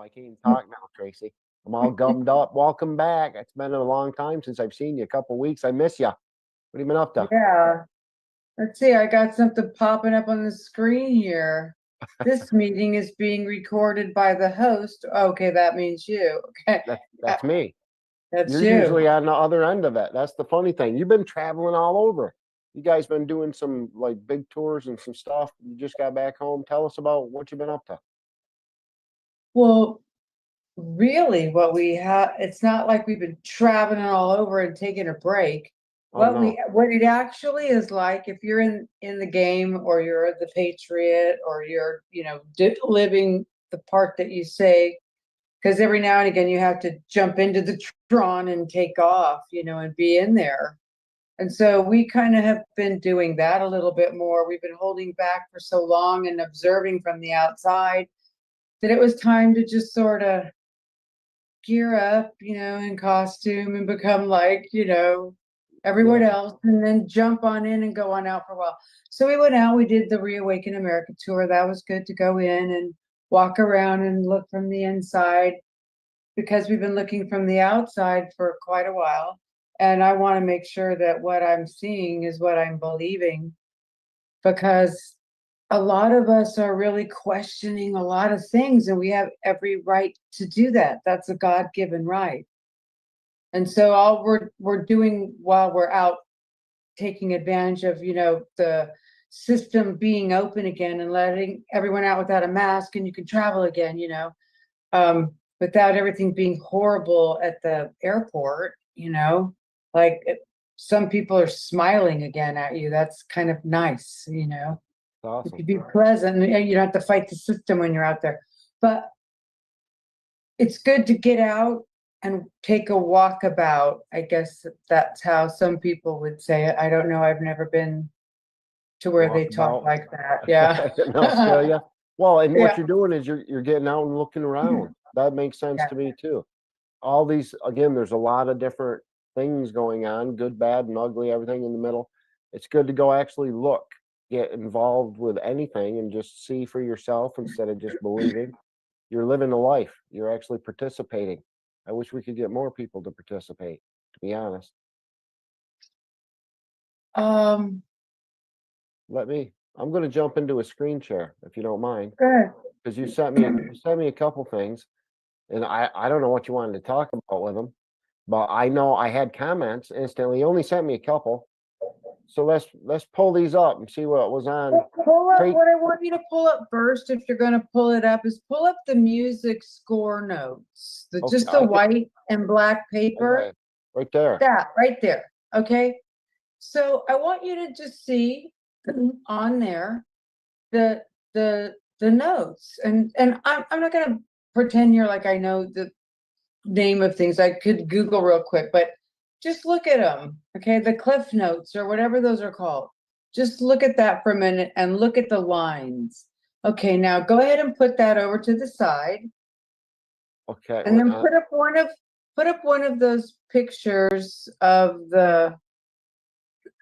I can't even talk now, Tracy. I'm all gummed up. Welcome back. It's been a long time since I've seen you. A couple weeks. I miss you. What have you been up to? Yeah, let's see. I got something popping up on the screen here. This meeting is being recorded by the host. Okay, that means you. Okay, That's me. that's You're you. usually on the other end of it. That's the funny thing. You've been traveling all over. You guys been doing some like big tours and some stuff. You just got back home. Tell us about what you've been up to. Well, really, what we have, it's not like we've been traveling all over and taking a break. Oh no. What it actually is like, if you're in the game or you're the Patriot or you're, living the part that you say, because every now and again you have to jump into the Tron and take off, and be in there. And so we kind of have been doing that a little bit more. We've been holding back for so long and observing from the outside that it was time to just sort of gear up, in costume and become like, everyone Yeah. else, and then jump on in and go on out for a while. So we went out, we did the Reawaken America tour. That was good to go in and walk around and look from the inside, because we've been looking from the outside for quite a while. And I want to make sure that what I'm seeing is what I'm believing, because a lot of us are really questioning a lot of things, and we have every right to do that. That's a God-given right. And so all we're doing while we're out taking advantage of, the system being open again and letting everyone out without a mask, and you can travel again, without everything being horrible at the airport, like some people are smiling again at you. That's kind of nice, You Awesome. could be pleasant, and you don't have to fight the system when you're out there. But it's good to get out and take a walkabout. I guess that's how some people would say it. I don't know. I've never been to where they talk Walkabout like that. Yeah. in Australia. Well, and what Yeah. you're doing is you're getting out and looking around. That makes sense Yeah. to me too. All these again, there's a lot of different things going on, good, bad, and ugly, everything in the middle. It's good to go actually look, get involved with anything and just see for yourself instead of just believing. You're living a life. You're actually participating. I wish we could get more people to participate, to be honest. Um, I'm gonna jump into a screen share if you don't mind, Good. because you sent me a couple things, and I don't know what you wanted to talk about with them, but I know I had comments instantly. You only sent me a couple, so let's pull these up and see what was on. Pull up Tra- what I want you to pull up first, if you're going to pull it up, is pull up the music score notes, Okay, just the I can. white and black I got paper. it right there. That right there. Okay. So I want you to just see on there the the notes, and I'm not going to pretend you're like I know the name of things. I could Google real quick, but just look at them. Okay, the cliff notes or whatever those are called. Just look at that for a minute and look at the lines. Okay, now go ahead and put that over to the side, Okay, and then put up one of those pictures of the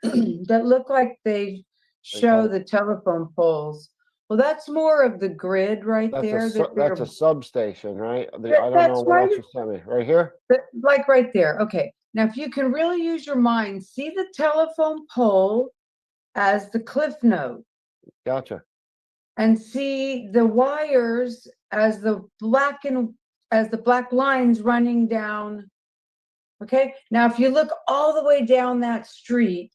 that look like they they show call it, the telephone poles. Well, that's more of the grid right there that that's a they're substation, right? I don't know that's what else right. you sent me. Right here. Like right there. Okay. Now, if you can really use your mind, see the telephone pole as the cliff note, Gotcha. and see the wires as as the black lines running down. Okay. Now, if you look all the way down that street,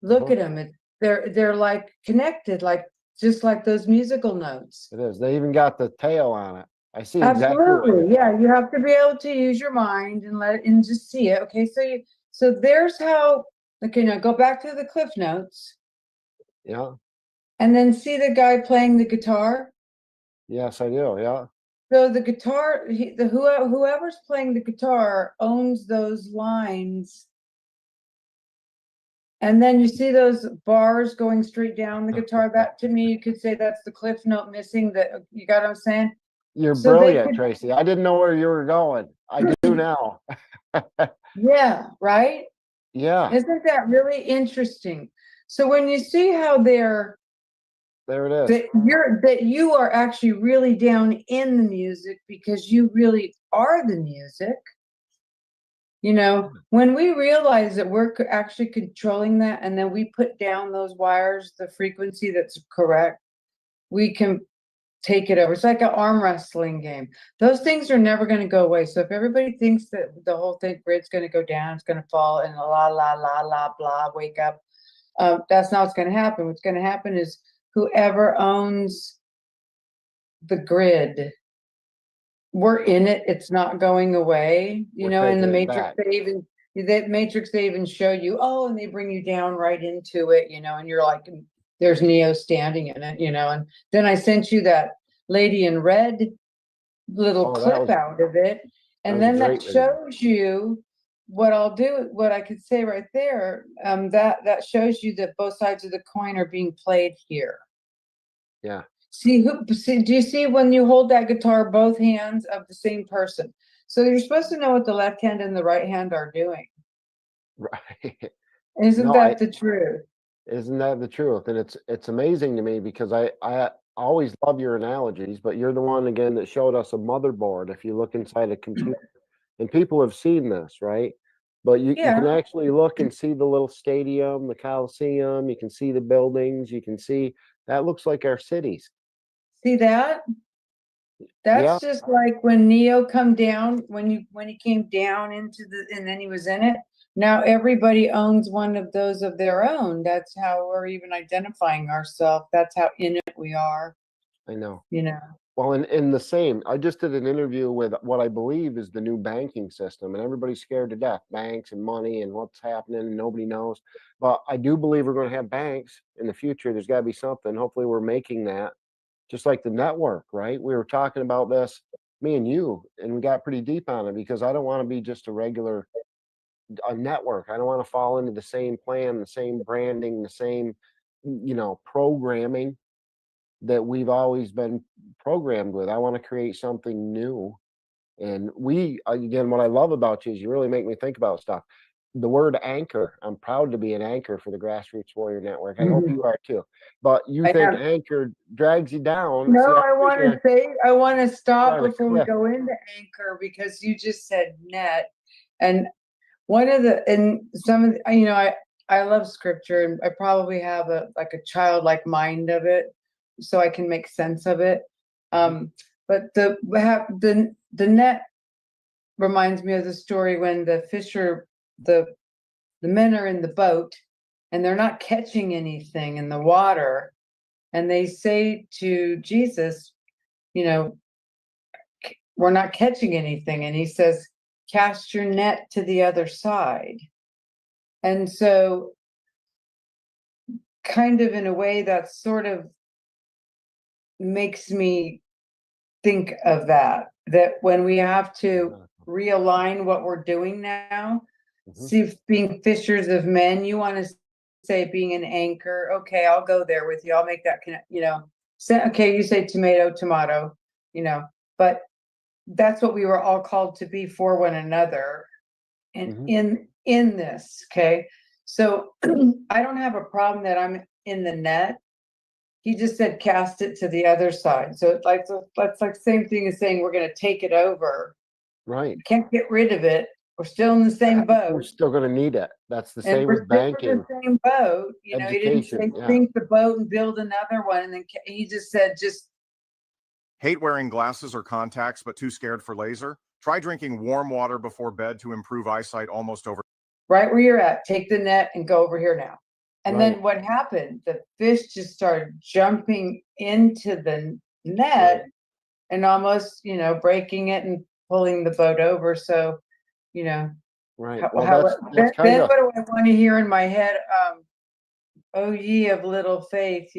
look Uh-huh. at them. They're like connected, like just like those musical notes. It is. They even got the tail on it. I see exactly what you're Absolutely. Yeah, saying. you have to be able to use your mind and let it and just see it. Okay, so there's how. Okay, now go back to the cliff notes Yeah. and then see the guy playing the guitar. Yes, I do. Yeah. So the guitar, whoever's playing the guitar owns those lines, and then you see those bars going straight down the guitar. That to me, you could say that's the cliff note missing. That you got what I'm saying? You're So they brilliant, could, Tracy. I didn't know where you were going. I do now. yeah, right. Yeah. Isn't that really interesting? So when you see how they're There it is. that you are actually really down in the music because you really are the music. You know, when we realize that we're actually controlling that, and then we put down those wires, the frequency that's correct, we can take it over. It's like an arm wrestling game. Those things are never going to go away. So if everybody thinks that the whole thing grid's going to go down, it's going to fall, and la la la la blah, wake up, that's not what's going to happen. What's going to happen is whoever owns the grid, we're in it. It's not going away. You We're know, in the taking it Matrix, back. they even show you, oh, and they bring you down right into it, you know, and you're like, there's Neo standing in it, you know. And then I sent you that lady in red little Oh, that clip was out of it. that And was a then that great video. shows you what I'll do, what I could say right there. That shows you that both sides of the coin are being played here. Yeah. See, do you see when you hold that guitar, both hands of the same person? So you're supposed to know what the left hand and the right hand are doing. Right. Isn't No, that the truth? isn't that the truth? And it's amazing to me because I always love your analogies, but you're the one again that showed us a motherboard. If you look inside a computer, and people have seen this, right? But you can Yeah. actually look and see the little stadium, the Coliseum, you can see the buildings, you can see that looks like our cities. See that? Yeah, That's just like when Neo come down, when he came down into and then he was in it. Now everybody owns one of those of their own. That's how we're even identifying ourselves. That's how in it we are, I know. you know. Well, in the same, I just did an interview with what I believe is the new banking system, and everybody's scared to death, banks and money and what's happening, and nobody knows. But I do believe we're going to have banks in the future. There's got to be something. Hopefully, we're making that, just like the network, right? We were talking about this, me and you, and we got pretty deep on it because I don't want to be just a regular a network. I don't want to fall into the same plan, the same branding, the same, programming that we've always been programmed with. I want to create something new. And again, what I love about you is you really make me think about stuff. The word anchor, I'm proud to be an anchor for the Grassroots Warrior Network. I hope you are too. But you I think have anchor drags you down. no, See, I'm I want to stop trying to before we cliff. go into anchor because you just said net. And and some of the, I love scripture and I probably have a childlike mind of it, so I can make sense of it. But the net reminds me of the story when the men are in the boat and they're not catching anything in the water, and they say to Jesus, you know, we're not catching anything, and he says, cast your net to the other side. And so kind of in a way that sort of makes me think of that when we have to realign what we're doing now, see if being fishers of men, you want to say being an anchor. Okay, I'll go there with you. I'll make that connect, okay, you say tomato, but that's what we were all called to be for one another and in this. Okay. So I don't have a problem that I'm in the net. He just said cast it to the other side. So that's like same thing as saying we're going to take it over. Right. Can't get rid of it. We're still in the same boat. We're still going to need it. That's the And same we're with still in banking. the same boat. He didn't say Education, yeah. sink the boat and build another one. And then he just said, hate wearing glasses or contacts, but too scared for laser? Try drinking warm water before bed to improve eyesight almost over. Right where you're at, take the net and go over here now. And Right. then what happened? The fish just started jumping into the net and almost, breaking it and pulling the boat over. So, Right. then Well, that's what kind do of I want to hear in my head? Oh, ye of little faith,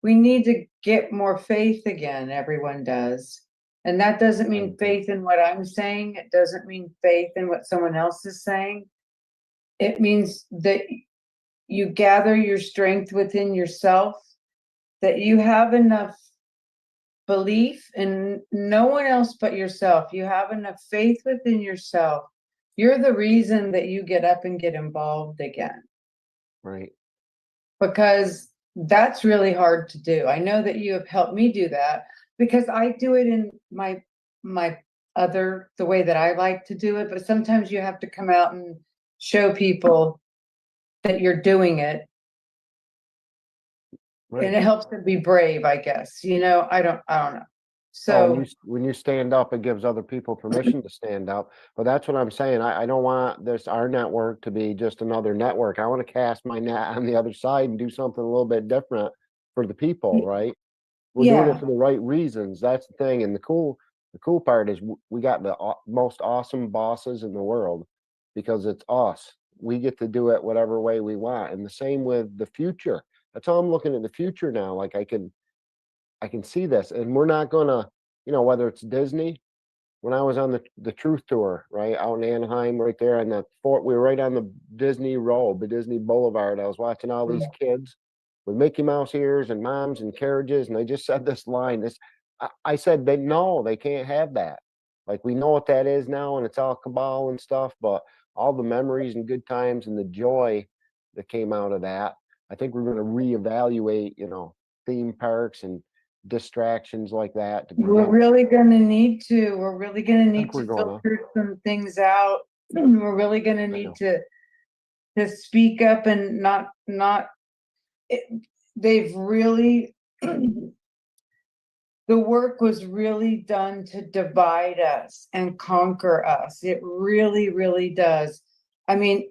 we need to get more faith again. Everyone does. And that doesn't mean faith in what I'm saying. It doesn't mean faith in what someone else is saying. It means that you gather your strength within yourself, that you have enough belief in no one else but yourself. You have enough faith within yourself. You're the reason that you get up and get involved again. right. Because that's really hard to do. I know that you have helped me do that because I do it in my the way that I like to do it, but sometimes you have to come out and show people that you're doing it, and Right. it helps them be brave, I guess. I don't know. Oh, So when you stand up, it gives other people permission to stand up. But that's what I'm saying. I don't want our network to be just another network. I want to cast my net on the other side and do something a little bit different for the people, right? We're doing it yeah, for the right reasons. That's the thing. And the cool part is we got the most awesome bosses in the world because it's us. We get to do it whatever way we want. And the same with the future. That's how I'm looking at the future now. Like I can see this, and we're not gonna, whether it's Disney. When I was on the Truth Tour, right out in Anaheim, right there on the fort, we were right on the Disney Road, the Disney Boulevard. I was watching all these kids with Mickey Mouse ears and moms and carriages, and they just said this line. I said, they can't have that. Like we know what that is now, and it's all cabal and stuff, but all the memories and good times and the joy that came out of that. I think we're going to reevaluate, theme parks and distractions like that to we're begin. really gonna need to. We're really gonna I need think we're to gonna. filter some things out. We're really gonna I need know. to speak up and not. It, they've really the work was really done to divide us and conquer us. It really, really does. I mean,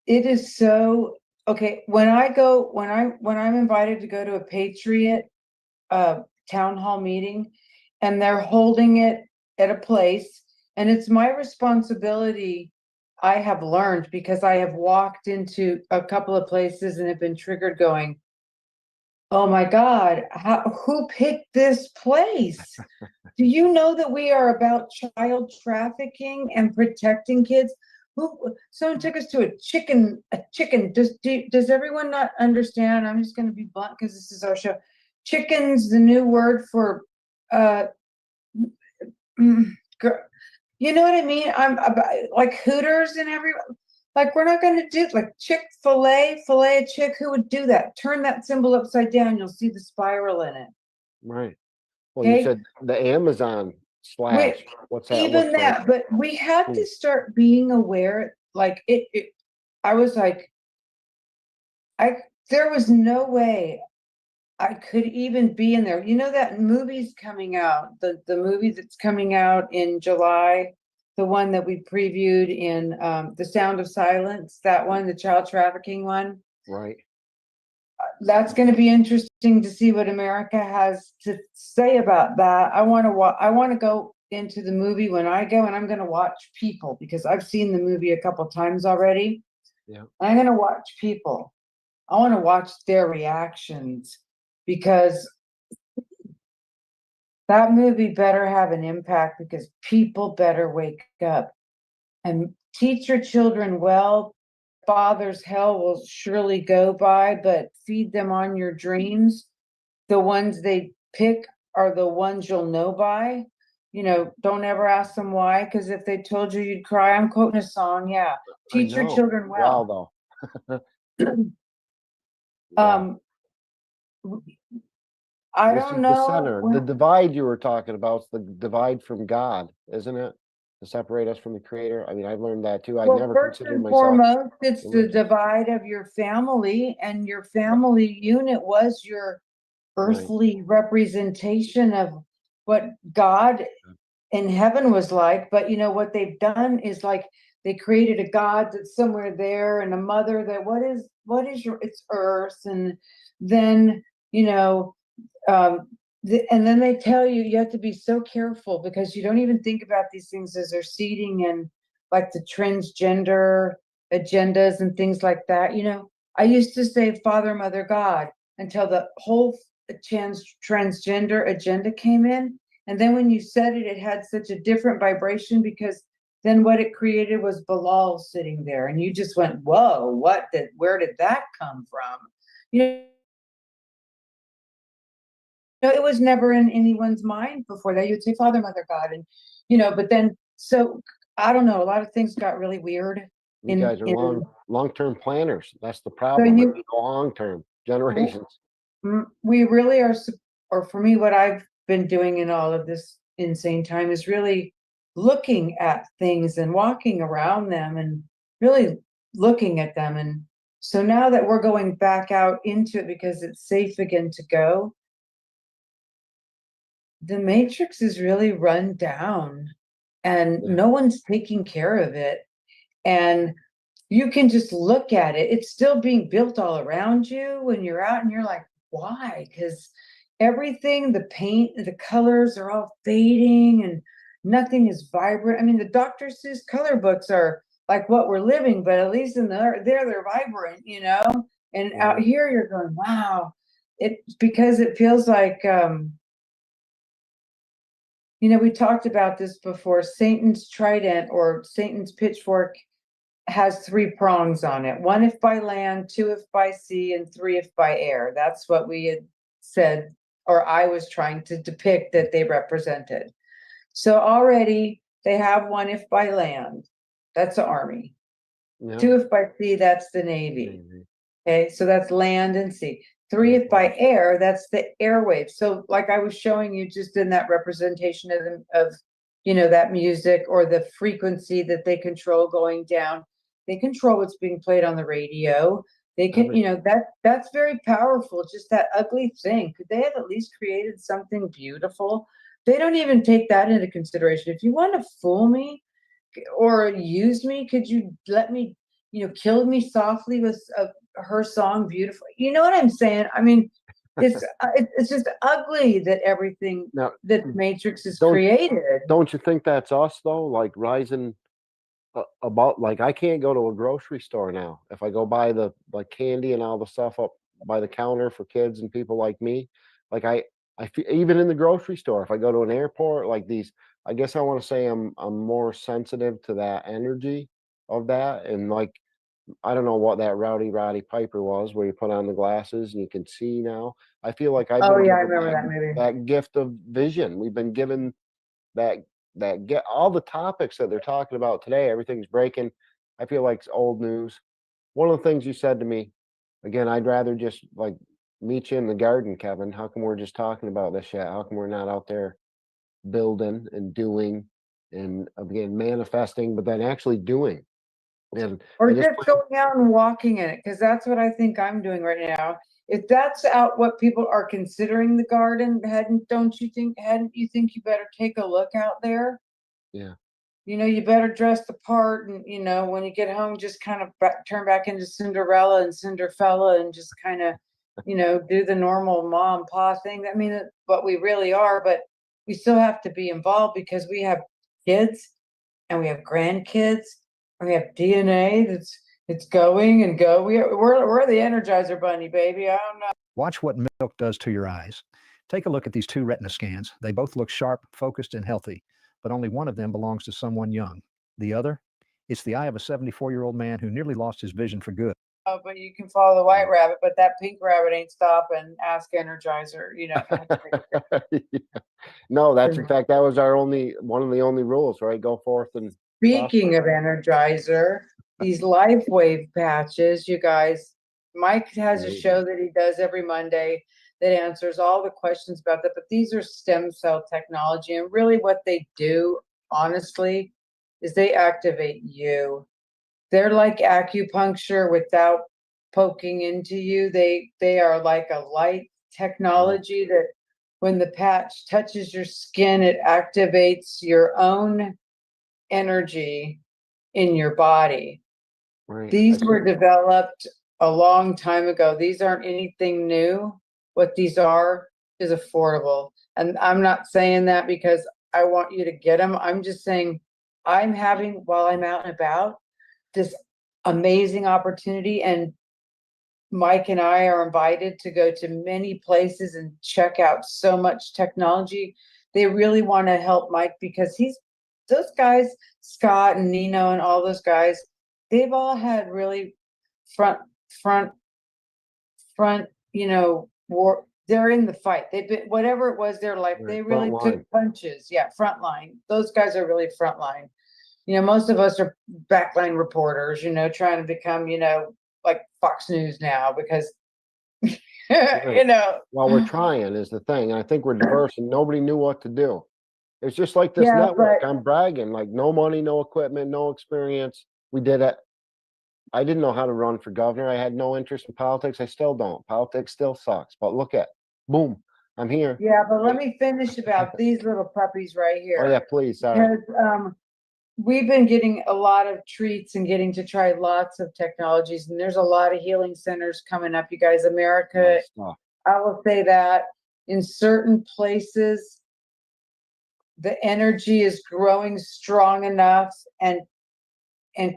it is so okay. When I'm invited to go to a Patriot town hall meeting, and they're holding it at a place, and it's my responsibility. I have learned because I have walked into a couple of places and have been triggered going, oh my God, who picked this place? Do you know that we are about child trafficking and protecting kids? Someone took us to a chicken. Does everyone not understand? I'm just going to be blunt because this is our show. Chicken's the new word for, uh, you know what I mean? I'm about like Hooters and like we're not going to do like Chick-fil-A, fillet a chick. Who would do that? Turn that symbol upside down. You'll see the spiral in it. Right. Well, you Okay. said the Amazon slash. What's that Even look like? that, but we have Hmm. to start being aware. Like I was like, there was no way I could even be in there. You know that movie's coming out, the movie that's coming out in July, the one that we previewed in The Sound of Silence, that one, the child trafficking one. Right. That's going to be interesting to see what America has to say about that. I want to go into the movie when I go, and I'm going to watch people because I've seen the movie a couple times already. Yeah. I'm going to watch people. I want to watch their reactions because that movie better have an impact because people better wake up and teach your children well. Father's hell will surely go by, but feed them on your dreams. The ones they pick are the ones you'll know by. Don't ever ask them why, because if they told you you'd cry, I'm quoting a song. Yeah. I Teach your know. children Wow, well. though. Wow. Um, I This don't is the know. center. The divide you were talking about is the divide from God, isn't it? To separate us from the Creator. I mean, I've learned that too. I Well, never first considered and myself foremost, it's the religious. divide of your family, and your family unit was your Right. earthly representation of what God in heaven was like. But what they've done is like they created a God that's somewhere there and a mother that it's earth. And then, um, and then they tell you you have to be so careful because you don't even think about these things as they're seeding and like the transgender agendas and things like that. I used to say Father, Mother, God until the whole transgender agenda came in. And then when you said it, it had such a different vibration because then what it created was Bilal sitting there. And you just went, whoa, where did that come from? It was never in anyone's mind before that. You'd say Father, Mother, God. And, but then, so I don't know, a lot of things got really weird. You in, guys are in, long-term planners. That's the so problem. you, It's long-term, generations. we really are, or for me, what I've been doing in all of this insane time is really looking at things and walking around them and really looking at them. And so now that we're going back out into it because it's safe again to go, the matrix is really run down and Yeah. no one's taking care of it. And you can just look at it. It's still being built all around you when you're out and you're like, why? Because everything, the paint, the colors are all fading and nothing is vibrant. I mean, the Dr. Seuss color books are like what we're living, but at least in there, they're vibrant, you know? And out here you're going, wow. It's because it feels like, you know, we talked about this before. Satan's trident or Satan's pitchfork has 3 prongs on it. 1 if by land, 2 if by sea, and 3 if by air. That's what we had said, or I was trying to depict that they represented. So already they have 1 if by land. That's the Army. Yeah. 2 if by sea, that's the Navy. Okay, so that's land and sea. 3 if by air, that's the airwaves. So like I was showing you just in that representation of you know, that music or the frequency that they control going down. They control what's being played on the radio. They can, you know, that's very powerful. Just that ugly thing. Could they have at least created something beautiful? They don't even take that into consideration. If you want to fool me or use me, could you let me, you know, kill me softly with her song "Beautiful"? You know what I'm saying? I mean, it's just ugly that everything Now, that Matrix is don't- created. don't you think that's us though? Like rising about, like I can't go to a grocery store now. If I go buy the like candy and all the stuff up by the counter for kids and people like me, like I feel, even in the grocery store, if I go to an airport, like these, I guess I want to say I'm more sensitive to that energy of that. And like, I don't know what that Rowdy Roddy Piper was, where you put on the glasses and you can see now. I feel like I've Oh been yeah, I given remember that movie. that gift of vision. We've been given that get all the topics that they're talking about today, everything's breaking. I feel like it's old news. One of the things you said to me, again, I'd rather just like meet you in the garden, Kevin. How come we're just talking about this shit? How come we're not out there building and doing and again manifesting, but then actually doing? And Or I just just going out and walking in it, because that's what I think I'm doing right now. If that's out what people are considering the garden, don't you think, hadn't you think you better take a look out there? yeah. You know, you better dress the part and, you know, when you get home, just kind of turn back into Cinderella and Cinderfella and just kind of, you know, do the normal mom pa thing. I mean, that's what we really are, but we still have to be involved because we have kids and we have grandkids and we have DNA it's going and go. We're the Energizer Bunny, baby. I don't know. Watch what milk does to your eyes. Take a look at these 2 retina scans. They both look sharp, focused, and healthy, but only one of them belongs to someone young. The other? It's the eye of a 74-year-old man who nearly lost his vision for good. Oh, but you can follow the white rabbit, but that pink rabbit ain't stopping. Ask Energizer, you know. Yeah. No, that's in fact that was our one of the only rules, right? Go forth and Speaking of Energizer, these LifeWave patches, you guys, Mike has a show that he does every Monday that answers all the questions about that. But these are stem cell technology, and really what they do, honestly, is they activate you. They're like acupuncture without poking into you. They are like a light technology that when the patch touches your skin, it activates your own energy in your body. right. These were developed a long time ago. These aren't anything new. What these are is affordable. And I'm not saying that because I want you to get them. I'm just saying I'm having, while I'm out and about, this amazing opportunity. And Mike and I are invited to go to many places and check out so much technology. They really want to help Mike because those guys, Scott and Nino and all those guys, they've all had really front, you know, war. They're in the fight. They've been, whatever it was, their life, Right, they really front took line. punches. Yeah, front line. Those guys are really front line. most of us are backline reporters, trying to become, like Fox News now because, Well, we're trying is the thing. And I think we're diverse and nobody knew what to do. It's just like this Yeah, network. but- I'm bragging, like no money, no equipment, no experience. We did it. I didn't know how to run for governor. I had no interest in politics. I still don't. Politics still sucks. But look at, boom, I'm here. Yeah, but let me finish about these little puppies right here. Oh yeah, please. Sorry. Because we've been getting a lot of treats and getting to try lots of technologies, and there's a lot of healing centers coming up, you guys. America, Nice stuff. I will say that in certain places, the energy is growing strong enough and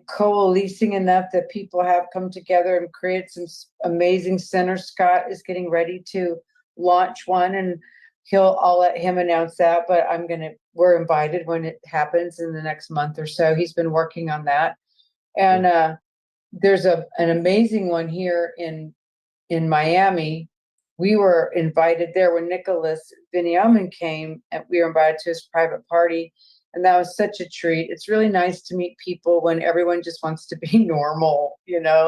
coalescing enough that people have come together and created some amazing centers. Scott is getting ready to launch one, and I'll let him announce that, but we're invited when it happens in the next month or so. He's been working on that. And there's an amazing one here in Miami. We were invited there when Nicholas Binyamin came, and we were invited to his private party. And that was such a treat. It's really nice to meet people when everyone just wants to be normal,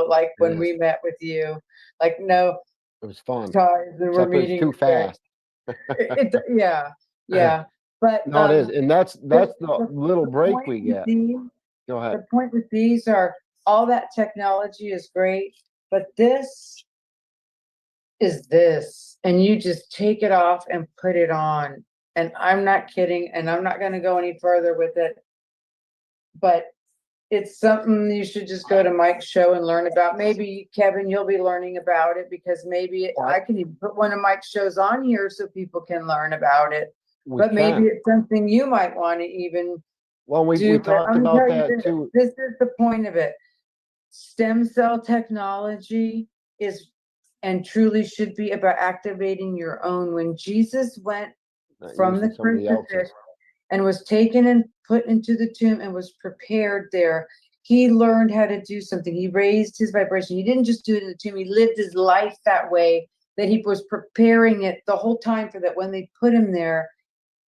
like when we met with you, like no It was fun. ties and we're Except it was meeting. too fast. Yeah. But No, it is. And that's the the little break point we with get. these- Go ahead. The point with these are all that technology is great, but this is this, and you just take it off and put it on. And I'm not kidding, and I'm not going to go any further with it, but it's something you should just go to Mike's show and learn about. Maybe Kevin, you'll be learning about it, because maybe I can even put one of Mike's shows on here so people can learn about it. But maybe it's something you might want to even Well, we do. But talked I'm about telling you that this, too. this is the point of it. Stem cell technology is and truly should be about activating your own. When Jesus went Not from the using somebody else's. crucifix and was taken and put into the tomb and was prepared there, he learned how to do something. He raised his vibration. He didn't just do it in the tomb. He lived his life that way, that he was preparing it the whole time for that. When they put him there,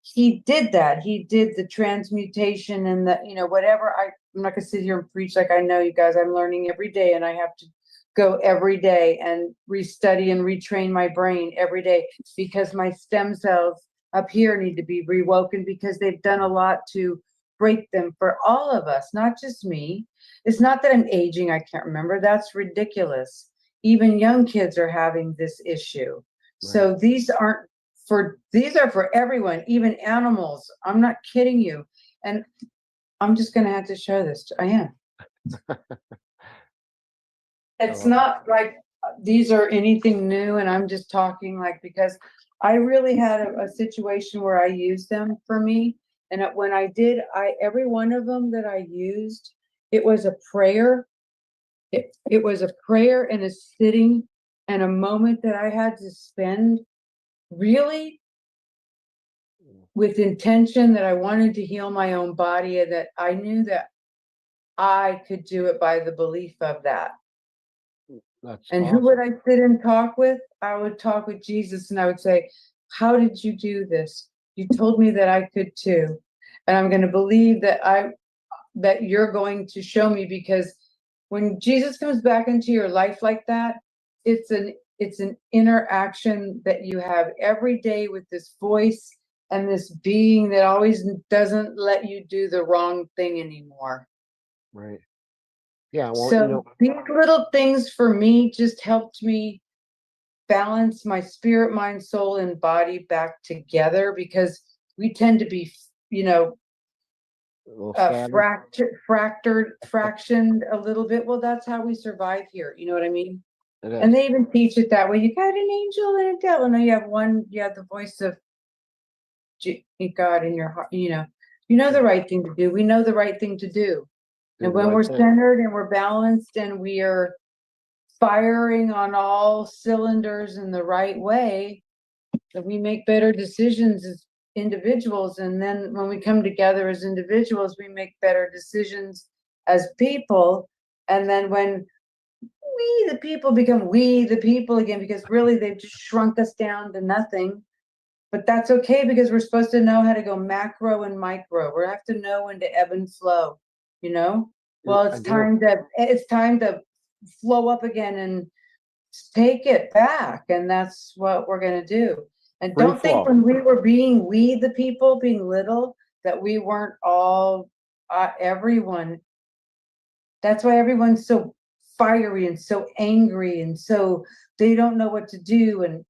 he did that. He did the transmutation and the, whatever. I'm not gonna sit here and preach like I know, you guys. I'm learning every day, and I have to go every day and restudy and retrain my brain every day, because my stem cells up here need to be rewoken, because they've done a lot to break them for all of us, not just me. It's not that I'm aging, I can't remember. That's ridiculous. Even young kids are having this issue. So these are for everyone, even animals. I'm not kidding you. And I'm just gonna have to show this. I am. It's not like these are anything new, and I'm just talking because I really had a situation where I used them for me. And when I did, every one of them that I used, it was a prayer. It was a prayer and a sitting and a moment that I had to spend really with intention, that I wanted to heal my own body, and that I knew that I could do it by the belief of that. And who would I sit and talk with? I would talk with Jesus, and I would say, how did you do this? You told me that I could too. And I'm going to believe that you're going to show me, because when Jesus comes back into your life like that, it's an interaction that you have every day with this voice and this being that always doesn't let you do the wrong thing anymore. Right. Yeah. Well, So these little things for me just helped me balance my spirit, mind, soul, and body back together, because we tend to be, fractioned a little bit. Well, that's how we survive here. You know what I mean? And they even teach it that way. You got an angel and a devil. No, you have the voice of God in your heart. You know the right thing to do. We know the right thing to do. And when we're centered and we're balanced and we are firing on all cylinders in the right way, that we make better decisions as individuals. And then when we come together as individuals, we make better decisions as people. And then when we, the people, become we, the people again, because really they've just shrunk us down to nothing. But that's okay, because we're supposed to know how to go macro and micro. We have to know when to ebb and flow. you know? Yeah, Well, I do. it's time to flow up again and take it back, and that's what we're gonna do. And Free don't think flow. when we the people being little, that we weren't all, everyone. That's why everyone's so fiery and so angry, and so they don't know what to do. And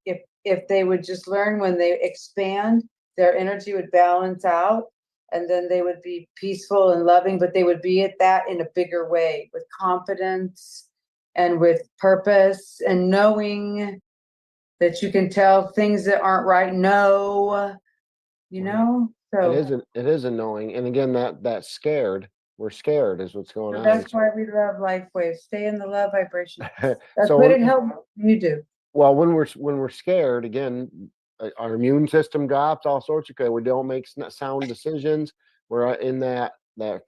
if they would just learn, when they expand, their energy would balance out, and then they would be peaceful and loving, but they would be at that in a bigger way, with confidence and with purpose, and knowing that you can tell things that aren't right, no, you Right. know? It is annoying. And again, that scared, we're scared is what's going So on. that's why we love Life Wave. Stay in the love vibration. That's So what it helps you do. well, when we're scared, again, our immune system drops, all sorts of we don't make sound decisions. We're in that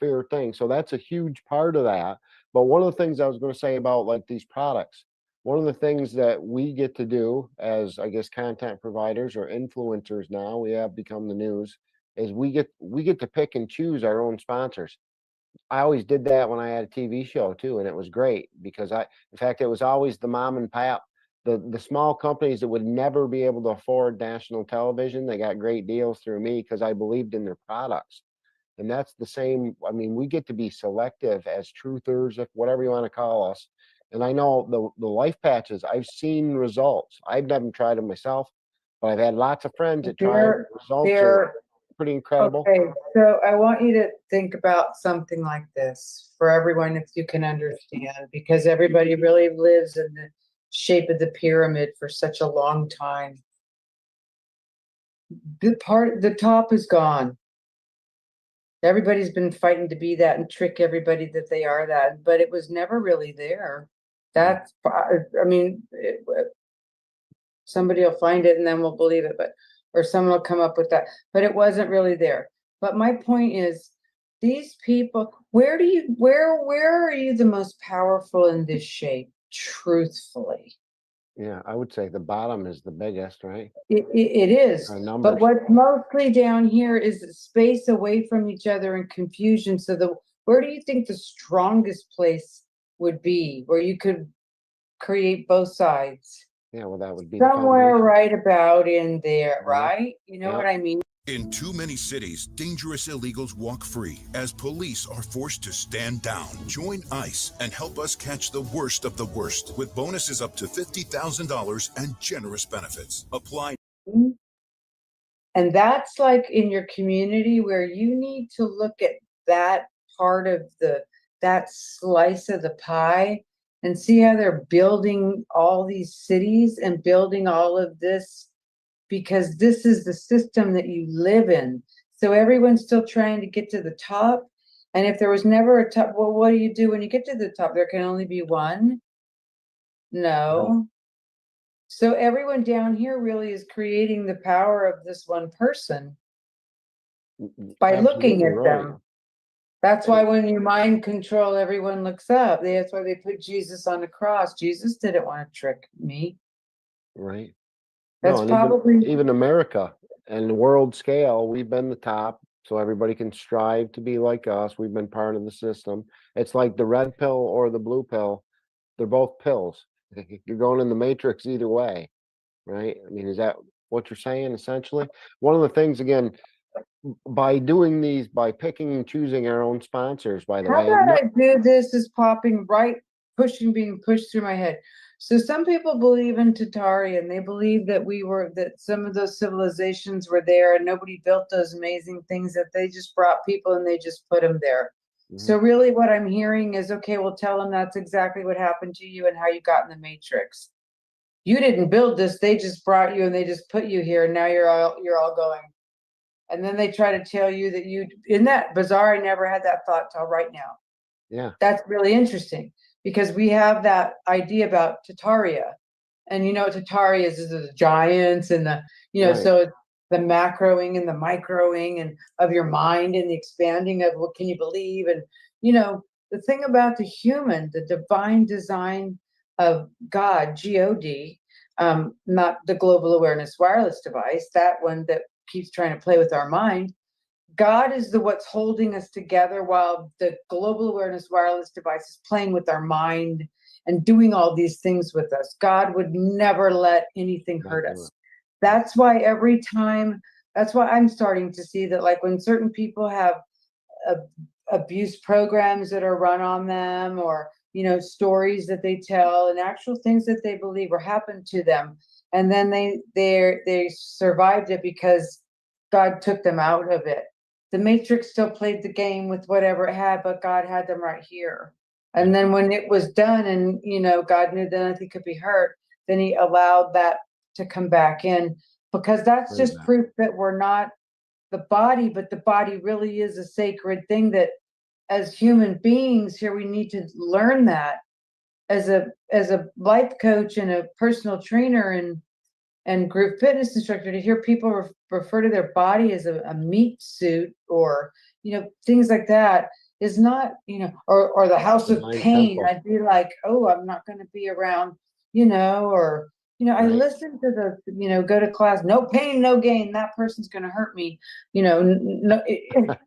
fear thing. So that's a huge part of that. But one of the things I was going to say about like these products, one of the things that we get to do as, I guess, content providers or influencers now, we have become the news, is we get to pick and choose our own sponsors. I always did that when I had a TV show too, and it was great because in fact, it was always the mom and pop, the small companies that would never be able to afford national television. They got great deals through me because I believed in their products. And that's the same. I mean, we get to be selective as truthers, if whatever you want to call us. And I know the life patches, I've seen results. I've never tried them myself, but I've had lots of friends that try them. They're, Results are they're, pretty incredible. okay, so I want you to think about something like this for everyone, if you can understand, because everybody really lives in the shape of the pyramid for such a long time. The top is gone. Everybody's been fighting to be that and trick everybody that they are that, but it was never really there. That's, I mean, somebody will find it and then we'll believe it, or someone will come up with that, but it wasn't really there. But my point is, these people, where are you the most powerful in this shape, truthfully? Yeah, I would say the bottom is the biggest, right? It is, Our but numbers. what's mostly down here is the space away from each other and confusion. So where do you think the strongest place would be, where you could create both sides? Yeah, well, that would be the Somewhere foundation. right about in there, Mhm. right? You know what Yep. I mean? In too many cities, dangerous illegals walk free as police are forced to stand down. Join ICE and help us catch the worst of the worst with bonuses up to $50,000 and generous benefits. Apply. And that's like in your community where you need to look at that part of that slice of the pie and see how they're building all these cities and building all of this, because this is the system that you live in. So everyone's still trying to get to the top. And if there was never a top, well, what do you do when you get to the top? There can only be one? No. So everyone down here really is creating the power of this one person by looking Absolutely at right. them. That's why when you mind control, everyone looks up. That's why they put Jesus on the cross. Jesus didn't want to trick me. Right. That's No, and probably even America and the world scale, we've been the top, so everybody can strive to be like us. We've been part of the system. It's like the red pill or the blue pill. They're both pills. You're going in the matrix either way, right? I mean, is that what you're saying essentially? One of the things, again, by doing these, by picking and choosing our own sponsors, by the how way, about I do this is popping right, being pushed through my head. So some people believe in Tatari, and they believe that that some of those civilizations were there and nobody built those amazing things, that they just brought people and they just put them there. So really what I'm hearing is, okay, well, tell them that's exactly what happened to you and how you got in the matrix. You didn't build this, they just brought you and they just put you here, and now you're all going. And then they try to tell you that isn't that bizarre? I never had that thought till right now. yeah, That's really interesting, because we have that idea about Tataria. And you know what Tataria is the giants and right. so it's the macroing and the microing and of your mind and the expanding of what can you believe. And the thing about the human, the divine design of God, God, not the global awareness wireless device, that one that keeps trying to play with our mind. God is the what's holding us together while the global awareness wireless device is playing with our mind and doing all these things with us. God would never let anything Not hurt do us. it. That's why every time, that's why I'm starting to see that, like, when certain people have abuse programs that are run on them, or stories that they tell and actual things that they believe or happened to them, and then they survived it because God took them out of it. The Matrix still played the game with whatever it had, but God had them right here. And then when it was done, and God knew that nothing could be hurt, then he allowed that to come back in, because that's Heard just that. proof that we're not the body, but the body really is a sacred thing that as human beings here, we need to learn that as a life coach and a personal trainer and group fitness instructor, to hear people refer to their body as a meat suit, or things like that, is not, or the house The of mind pain. temple. I'd be like, oh, I'm not going to be around, or I Right. listen to the, go to class, no pain, no gain. That person's going to hurt me, no.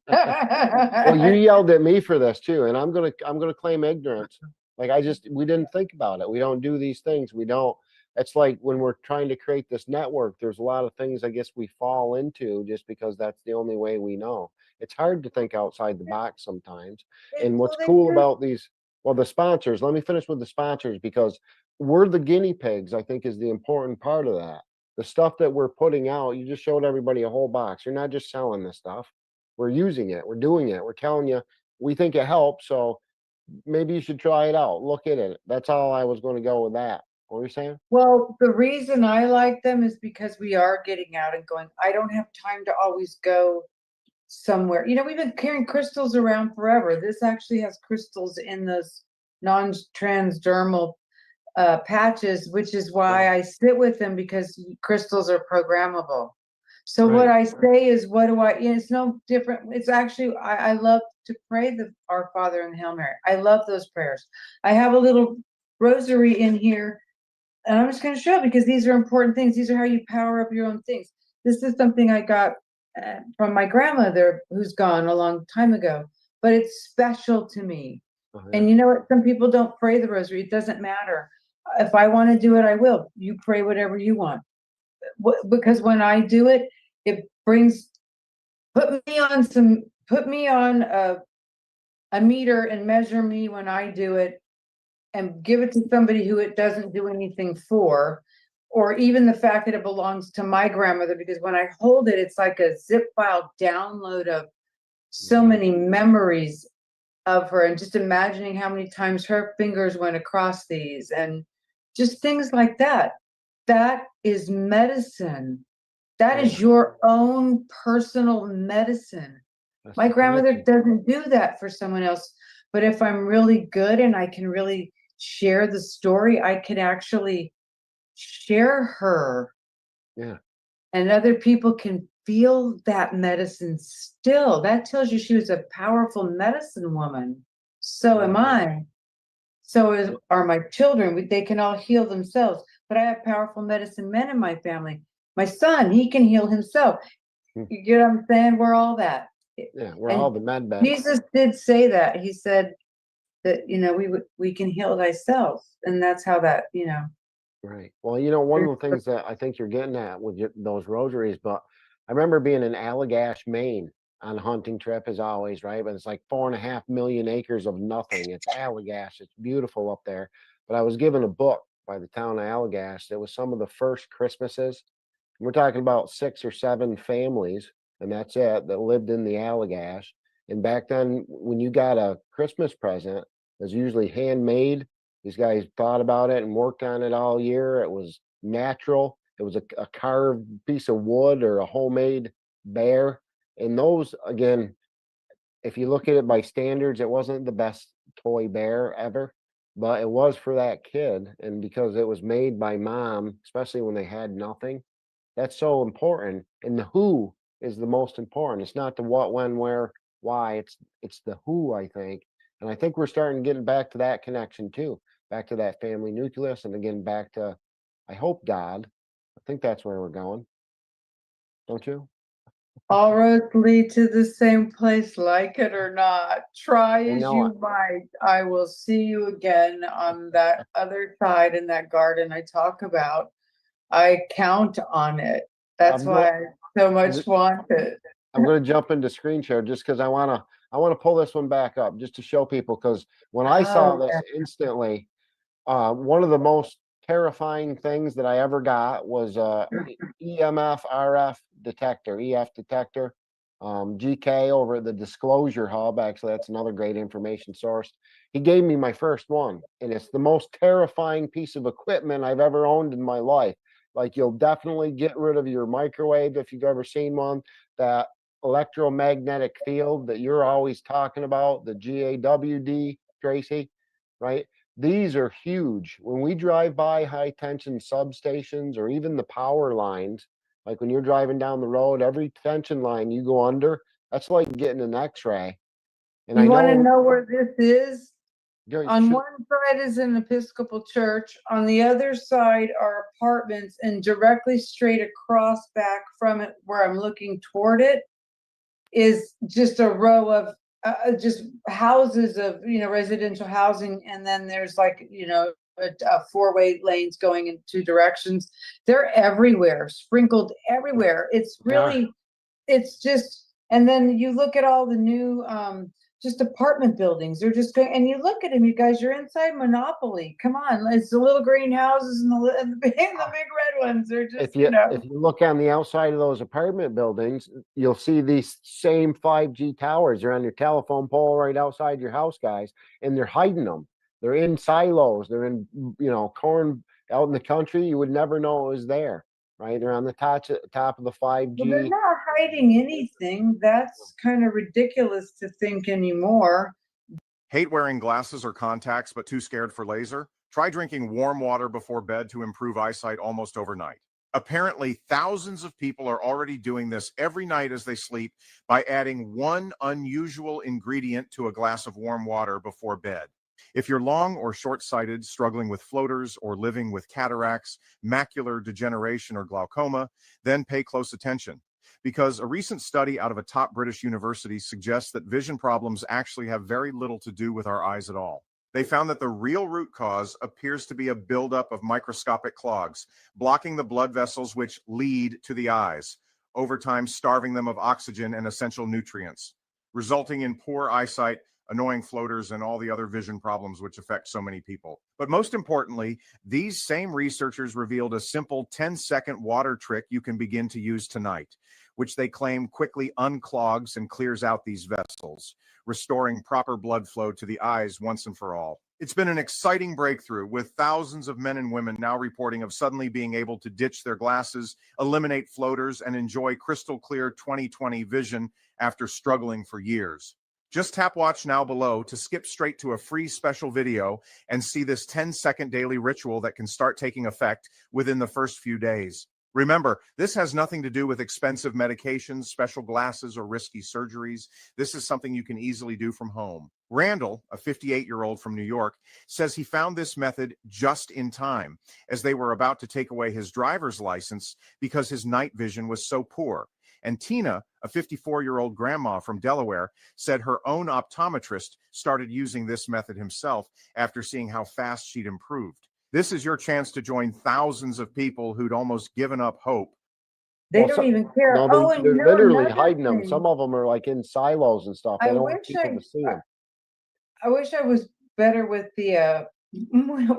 Well, you yelled at me for this too, and I'm gonna claim ignorance. Like, we didn't think about it. We don't do these things. We don't. It's like when we're trying to create this network, there's a lot of things I guess we fall into just because that's the only way we know. It's hard to think outside the box sometimes. And what's Well, they cool do. about these, well, the sponsors, let me finish with the sponsors, because we're the guinea pigs, I think, is the important part of that. The stuff that we're putting out, you just showed everybody a whole box. You're not just selling this stuff. We're using it. We're doing it. We're telling you we think it helps. So maybe you should try it out. Look at it. That's all I was going to go with that. What were you saying? Well, the reason I like them is because we are getting out and going. I don't have time to always go somewhere. We've been carrying crystals around forever. This actually has crystals in those non-transdermal patches, which is why I sit with them, because crystals are programmable. So what Right. I say is, what do I, it's no different. It's actually, I love to pray the Our Father and the Hail Mary. I love those prayers. I have a little rosary in here, and I'm just going to show it because these are important things. These are how you power up your own things. This is something I got from my grandmother, who's gone a long time ago, but it's special to me. Oh, yeah. And you know what? Some people don't pray the rosary. It doesn't matter. If I want to do it, I will. You pray whatever you want. Because when I do it, it brings, put me on a meter and measure me when I do it, and give it to somebody who it doesn't do anything for, or even the fact that it belongs to my grandmother, because when I hold it, it's like a zip file download of so many memories of her, and just imagining how many times her fingers went across these, and just things like that. That is medicine. That is your own personal medicine. That's My the grandmother connection. doesn't do that for someone else. But if I'm really good and I can really share the story, I can actually share her, Yeah. and other people can feel that medicine still. That tells you she was a powerful medicine woman. So am I. Are my children. They can all heal themselves. But I have powerful medicine men in my family. My son, he can heal himself. Hmm. You get what I'm saying? We're all that. Yeah. We're And all the med beds. Jesus did say that. He said that, we can heal thyself. And that's how that, Right. Well, one of the things that I think you're getting at with those rosaries, but I remember being in Allagash, Maine on a hunting trip as always, right? But it's like 4.5 million acres of nothing. It's Allagash. It's beautiful up there. But I was given a book by the town of Allagash. It was some of the first Christmases. We're talking about 6 or 7 families, and that's it, that lived in the Allagash. And back then, when you got a Christmas present, it was usually handmade. These guys thought about it and worked on it all year. It was natural. It was a carved piece of wood or a homemade bear. And those, again, if you look at it by standards, it wasn't the best toy bear ever, but it was for that kid. And because it was made by mom, especially when they had nothing, that's so important. And the who is the most important. It's not the what, when, where, why. It's the who, I think. And I think we're starting getting back to that connection too, back to that family nucleus, and again back to, I hope, God. I think that's where we're going. Don't you? All roads lead to the same place, like it or not. Try I as know you it. might, I will see you again on that other side in that garden I talk about. I count on it. That's I'm going. why I so much want it. I'm going to jump into screen share just because I want to pull this one back up just to show people because when I saw Oh, this instantly, one of the most terrifying things that I ever got was EMF RF detector, EF detector. GK over at the Disclosure Hub. Actually, that's another great information source. He gave me my first one, and it's the most terrifying piece of equipment I've ever owned in my life. Like, you'll definitely get rid of your microwave if you've ever seen one. That electromagnetic field that you're always talking about, the GAWD, Tracy, right? These are huge. When we drive by high tension substations or even the power lines, like when you're driving down the road, every tension line you go under, that's like getting an X-ray. And I you want to know know where this is? you On should, one side is an Episcopal church, on the other side are apartments, and directly straight across back from it, where I'm looking toward it, is just a row of just houses of, residential housing, and then there's like, a four-way lanes going in two directions. They're everywhere, sprinkled everywhere. It's they are. really, it's just, and then you look at all the new just apartment buildings. They're just going, and you look at them, you guys, you're inside Monopoly. Come on, it's the little green houses and the big red ones. They're just, If you look on the outside of those apartment buildings, you'll see these same 5G towers. They're on your telephone pole right outside your house, guys, and they're hiding them. They're in silos. They're in, corn out in the country. You would never know it was there, right? They're on the top of the well, they're 5G. not hiding anything. That's kind of ridiculous to think anymore. Hate wearing glasses or contacts but too scared for laser? Try drinking warm water before bed to improve eyesight almost overnight. Apparently, thousands of people are already doing this every night as they sleep by adding one unusual ingredient to a glass of warm water before bed. If you're long or short-sighted, struggling with floaters, or living with cataracts, macular degeneration, or glaucoma, then pay close attention. Because a recent study out of a top British university suggests that vision problems actually have very little to do with our eyes at all. They found that the real root cause appears to be a buildup of microscopic clogs, blocking the blood vessels which lead to the eyes, over time starving them of oxygen and essential nutrients, resulting in poor eyesight, annoying floaters, and all the other vision problems which affect so many people. But most importantly, these same researchers revealed a simple 10-second water trick you can begin to use tonight, which they claim quickly unclogs and clears out these vessels, restoring proper blood flow to the eyes once and for all. It's been an exciting breakthrough, with thousands of men and women now reporting of suddenly being able to ditch their glasses, eliminate floaters, and enjoy crystal clear 20/20 vision after struggling for years. Just tap watch now below to skip straight to a free special video and see this 10-second daily ritual that can start taking effect within the first few days. Remember, this has nothing to do with expensive medications, special glasses, or risky surgeries. This is something you can easily do from home. Randall, a 58-year-old from New York, says he found this method just in time, as they were about to take away his driver's license because his night vision was so poor. And Tina, a 54-year-old grandma from Delaware, said her own optometrist started using this method himself after seeing how fast she'd improved. This is your chance to join thousands of people who'd almost given up hope. They Well, don't so, even care. no, Oh, and they're literally another hiding them. thing, Some of them are like in silos and stuff. They I don't want wish people to see them. I wish I was better with the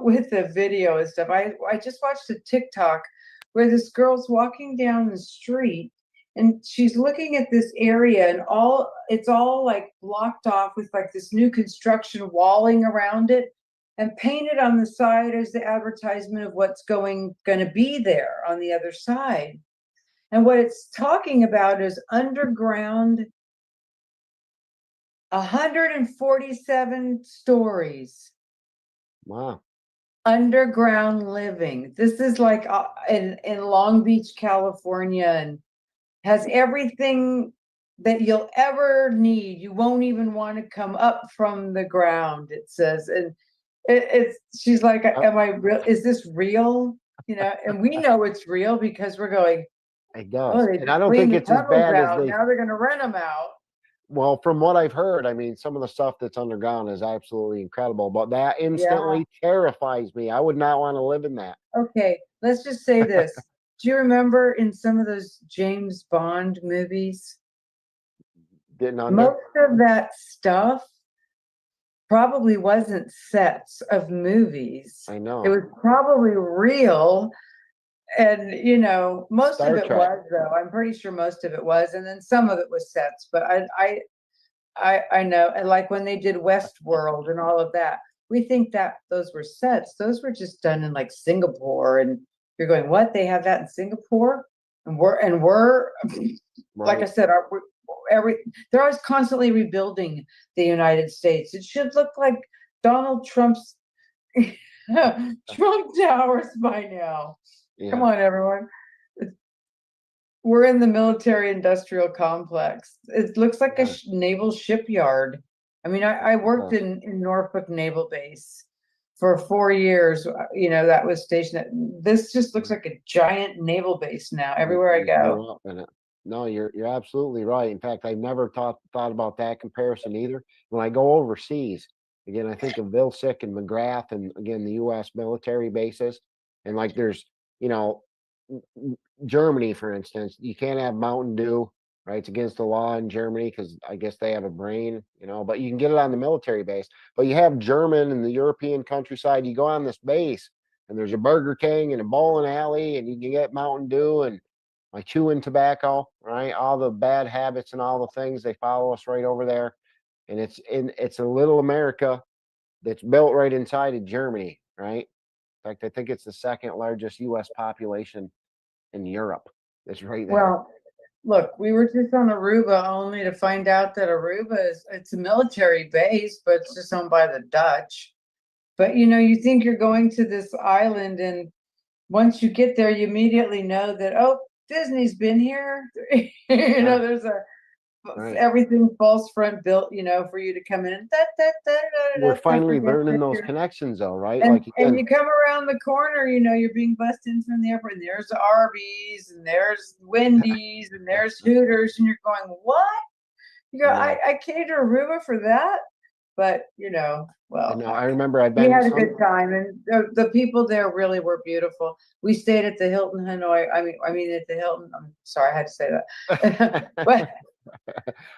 with the video and stuff. I just watched a TikTok where this girl's walking down the street and she's looking at this area, and it's all like blocked off with like this new construction walling around it, and painted on the side as the advertisement of what's going to be there on the other side. And what it's talking about is underground, 147 stories, Wow. underground living. This is like in Long Beach, California, and has everything that you'll ever need. You won't even want to come up from the ground, it says. And she's like, am I real? Is this real? And we know it's real because we're going, It Oh, does. they And I don't cleaned think the it's as tunnels bad as out. they, Now they're gonna rent them out. well, from what I've heard, I mean, some of the stuff that's underground is absolutely incredible, but that Yeah. instantly terrifies me. I would not want to live in that. Okay, let's just say this. Do you remember in some of those James Bond movies, Getting under. most of that stuff probably wasn't sets of movies. I It know. was probably real. And, you know, most Star of it Trek. was, though. I'm pretty sure most of it was. And then some of it was sets. But I know. And like when they did Westworld and all of that, we think that those were sets. Those were just done in like Singapore. And you're going, what? They have that in Singapore? And we're like I Right. said, they're always constantly rebuilding the United States. It should look like Donald Trump's Trump Towers by now. Come Yeah. on, everyone. We're in the military industrial complex. It looks like a Yeah. naval shipyard. I mean, I worked does. in Norfolk Naval Base for 4 years. You know, that was stationed at, this just looks like a giant naval base now, everywhere I You go. grew up in it. No, you're absolutely right. In fact, I never thought about that comparison either. When I go overseas, again, I think of Vilsick and McGrath, and again the U.S. military bases, and like there's, you know, Germany, for instance, you can't have Mountain Dew, right? It's against the law in Germany because I guess they have a brain, you know, but you can get it on the military base. But you have German and the European countryside, you go on this base and there's a Burger King and a bowling alley, and you can get Mountain Dew and like chewing tobacco, right? All the bad habits and all the things, they follow us right over there. And it's a little America that's built right inside of Germany, right? In fact, I think it's the second largest US population in Europe. It's right there. Well, look, we were just on Aruba only to find out that Aruba it's a military base, but it's just owned by the Dutch. But you know, you think you're going to this island, and once you get there, you immediately know that, oh, Disney's been here. You know, there's Right. everything false front built, you know, for you to come in and We're finally learning those connections though, right? And, Like and again, you come around the corner, you know, you're being bussed in from the airport, and there's Arby's, and there's Wendy's, and there's Hooters, and you're going, what? You go, Yeah. I came to Aruba for that? But, you know, well, no, I remember I've we been had to a some, good time, and the people there really were beautiful. We stayed at the Hilton Hanoi. I mean at the Hilton. I'm sorry, I had to say that. But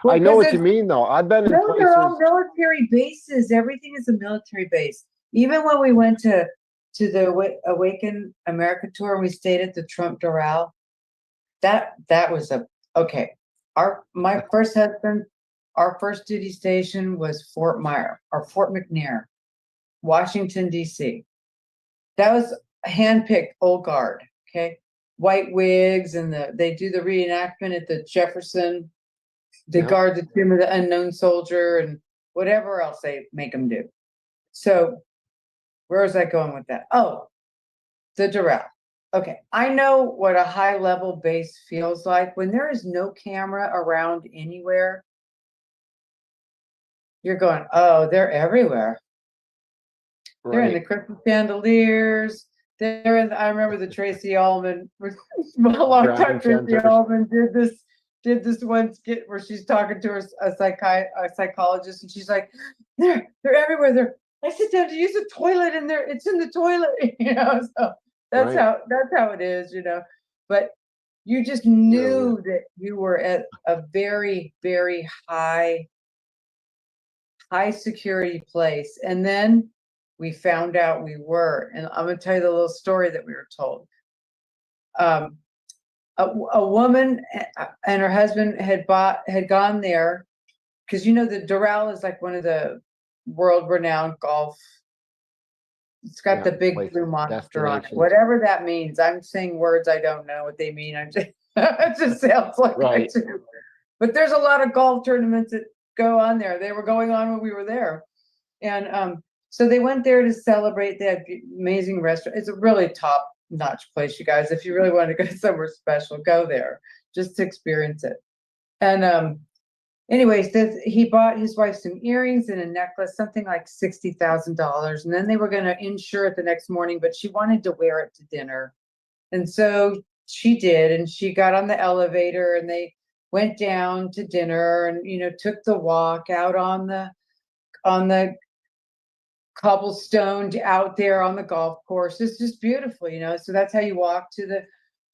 I know what you because mean though. I've been in no, they're all places. military bases. Everything is a military base. Even when we went to the Awaken America tour and we stayed at the Trump Doral, that was okay. My first husband, our first duty station was Fort Myer or Fort McNair, Washington, D.C. That was handpicked old guard, okay? White wigs, and they do the reenactment at the Jefferson. They Yep. guard the tomb of the unknown soldier and whatever else they make them do. So where was I going with that? Oh, the Doral. Okay, I know what a high level base feels like when there is no camera around anywhere. You're going, oh, they're everywhere. They're in the Right. Christmas chandeliers. They're in. I remember the Tracy Ullman. A long time Ground Tracy centers. Ullman did this one skit where she's talking to a psychologist, and she's like, they're everywhere. I sit down to use the toilet, and it's in the toilet. You know, so that's Right. how it is. You know, but you just Really knew that you were at a very, very high security place. And then we found out we were, and I'm going to tell you the little story that we were told. A woman and her husband had gone there because, you know, the Doral is like one of the world-renowned golf. It's got the big places, blue monster on it. destinations. Whatever that means. I'm saying words I don't know what they mean. I'm just it just sounds like Right. I do. But there's a lot of golf tournaments that go on there. They were going on when we were there. And so they went there to celebrate. They had amazing restaurant. It's a really top-notch place, you guys. If you really want to go somewhere special, go there just to experience it. And anyways, he bought his wife some earrings and a necklace, something like $60,000. And then they were going to insure it the next morning, but she wanted to wear it to dinner. And so she did, and she got on the elevator and they went down to dinner and, took the walk out on the cobblestone out there on the golf course. It's just beautiful, so that's how you walk to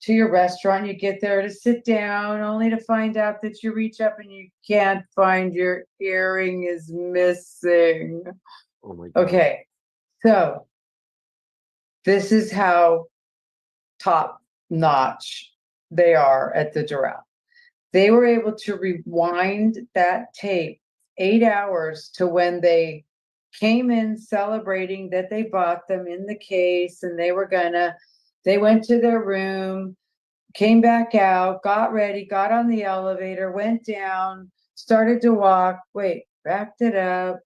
your restaurant. You get there to sit down, only to find out that you reach up and you can't find your earring is missing. Oh my God. Okay, so this is how top notch they are at the Doral. They were able to rewind that tape 8 hours to when they came in celebrating that they bought them in the case, and they went to their room, came back out, got ready, got on the elevator, went down, started to walk, backed it up,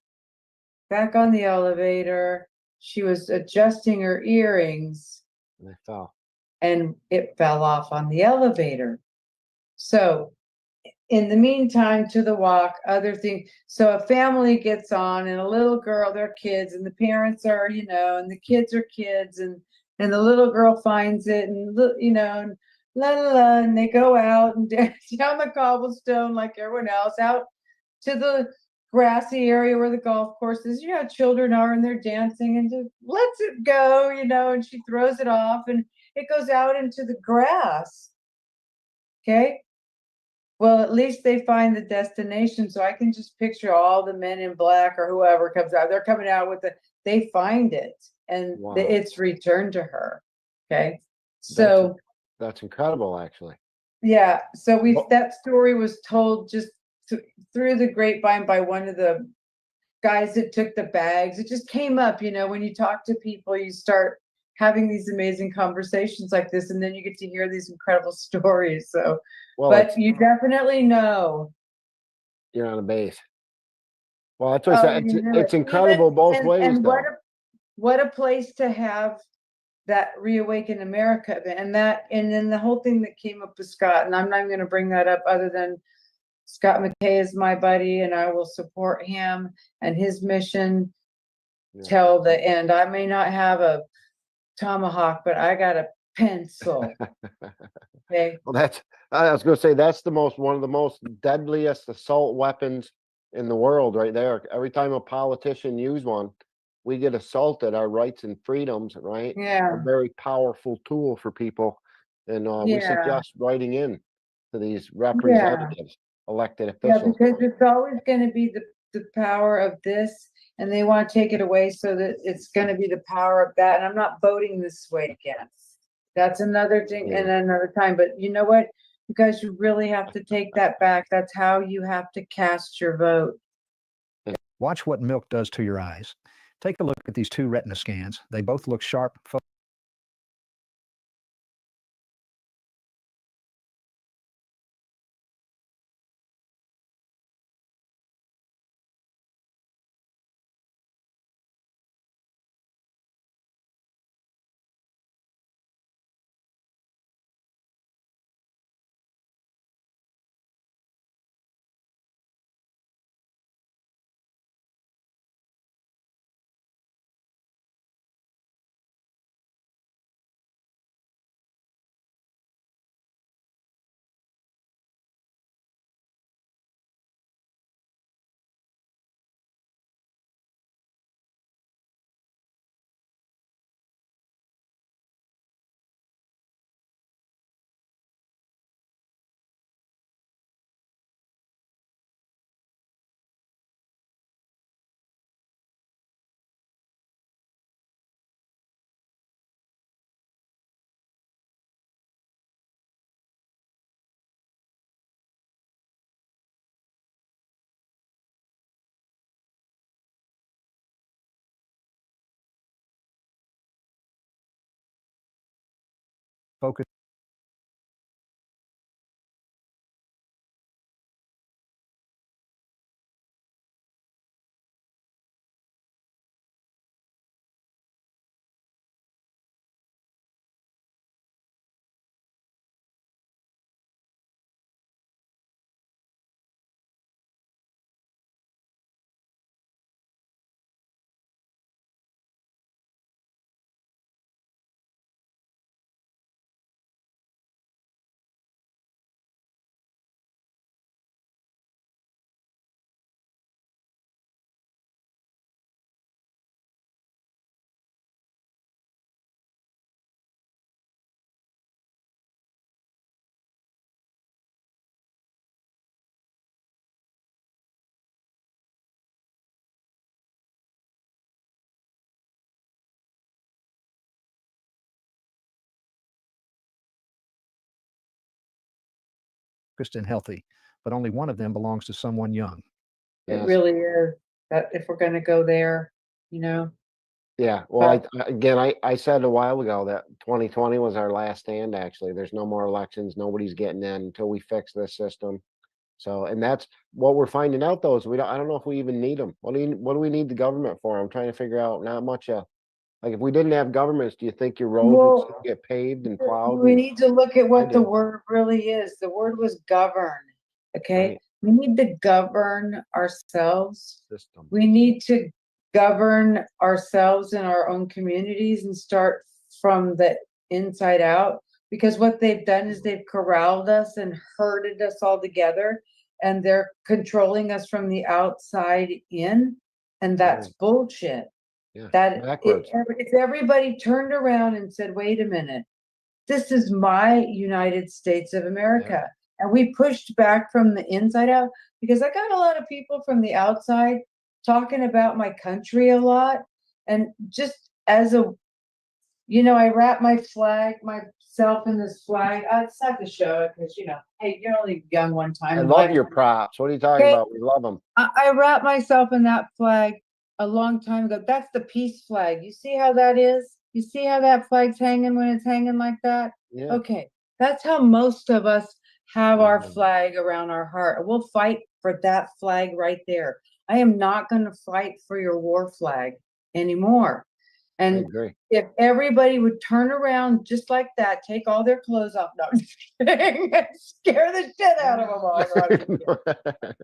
back on the elevator. She was adjusting her earrings And I fell. and it fell off on the elevator. So in the meantime, to the walk, other things. So a family gets on and a little girl, they're kids, and the parents are, and the kids are kids, and the little girl finds it, and and la la la, and they go out and dance down the cobblestone like everyone else, out to the grassy area where the golf course is. Children are, and they're dancing and just lets it go, and she throws it off and it goes out into the grass. Okay. Well, at least they find the destination, so I can just picture all the men in black or whoever comes out. They're coming out they find it, and Wow. it's returned to her. Okay, so That's incredible, actually. yeah, so Well- that story was told just through the grapevine by one of the guys that took the bags. It just came up, when you talk to people, you start having these amazing conversations like this, and then you get to hear these incredible stories. So, but you definitely know. You're on a base. Well, that's what I said. You know It's it. incredible both And ways, what though. what a place to have that Reawaken America event, and then the whole thing that came up with Scott, and I'm not going to bring that up other than Scott McKay is my buddy, and I will support him and his mission Yeah. till the end. I may not have a tomahawk, but I got a pencil. Okay. Well, I was going to say, that's one of the most deadliest assault weapons in the world right there. Every time a politician use one, we get assaulted, our rights and freedoms, right? Yeah. A very powerful tool for people. And we Yeah. suggest writing in to these representatives, elected Yeah, officials. because it's always going to be the power of this, and they want to take it away so that it's going to be the power of that. And I'm not voting this way again. That's another thing and another time. But you know what? You guys, you really have to take that back. That's how you have to cast your vote. Watch what milk does to your eyes. Take a look at these two retina scans. They both look sharp, focus. focused and healthy, but only one of them belongs to someone young. It Yes. really is, that if we're gonna go there, you know? Yeah, well, But again, I said a while ago that 2020 was our last stand, actually. There's no more elections. Nobody's getting in until we fix this system. So, and that's what we're finding out though, is I don't know if we even need them. What do we need the government for? I'm trying to figure out, not much, like if we didn't have governments, do you think your roads would still Well, get paved and plowed? we need to look at what the do. word really is. The word was govern, okay? Right. We need to govern ourselves. System. We need to govern ourselves in our own communities and start from the inside out. Because what they've done is they've corralled us and herded us all together, and they're controlling us from the outside in, and that's Right. bullshit. Yeah, That backwards. if everybody turned around and said, wait a minute, this is my United States of America. And we pushed back from the inside out, because I got a lot of people from the outside talking about my country a lot. And just as a, I wrap myself in this flag. I just have to show it because, hey, you're only young one time. I in love life. your props. What are you talking Okay. about? We love them. I wrapped myself in that flag a long time ago. That's the peace flag. You see how that is? You see how that flag's hanging when it's hanging like that? Yeah. Okay. That's how most of us have our Mhm. flag around our heart. We'll fight for that flag right there. I am not going to fight for your war flag anymore. I And agree. if everybody would turn around just like that, take all their clothes off, no, I'm just kidding, and scare the shit out of them all. No, I'm just kidding.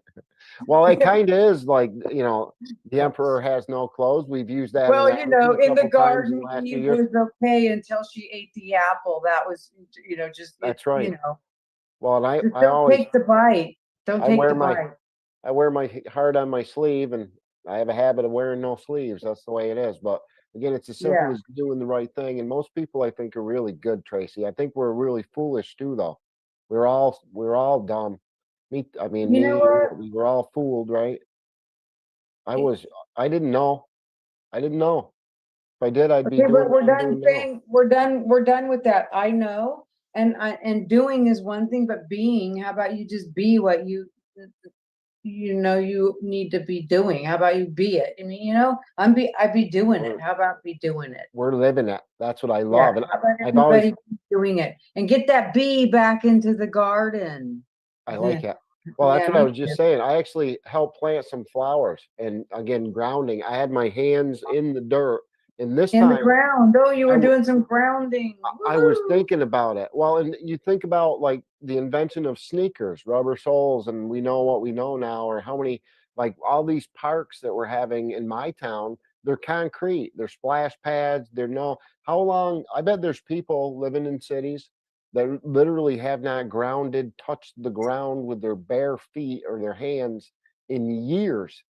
Well, it kind of is like, the emperor has no clothes. We've used that Well, analogy a in the couple times in garden, the last few Eve years. was okay until she ate the apple. That was, just, That's right. just Well, and I don't always, take the bite. Don't I take wear the my, bite. I wear my heart on my sleeve, and I have a habit of wearing no sleeves. That's the way it is. But again, it's as simple Yeah. as doing the right thing. And most people, I think, are really good, Tracy. I think we're really foolish too, though. We're all dumb. I mean, You know what? we were all fooled, right? I It- was, I didn't know. I didn't know. If I did, I'd be Okay, doing but what we're I'm done doing now. saying, we're done with that. I know. And doing is one thing, but being, how about you just be what you need to be doing? How about you be it? I mean, I'd be doing it. We're, How about be doing it? we're living it. That's what I Yeah, love. And how about I've always, everybody keep doing it and get that bee back into the garden? I like it. Well, that's Yeah, what I me was just too. saying. I actually helped plant some flowers, and again, grounding. I had my hands in the dirt, and this In the time ground. Oh, you I were w- doing some grounding. I was Woo! thinking about it. Well, and you think about like the invention of sneakers, rubber soles, and we know what we know now, or how many, like all these parks that we're having in my town, they're concrete, they're splash pads, how long, I bet there's people living in cities that literally have not touched the ground with their bare feet or their hands in years.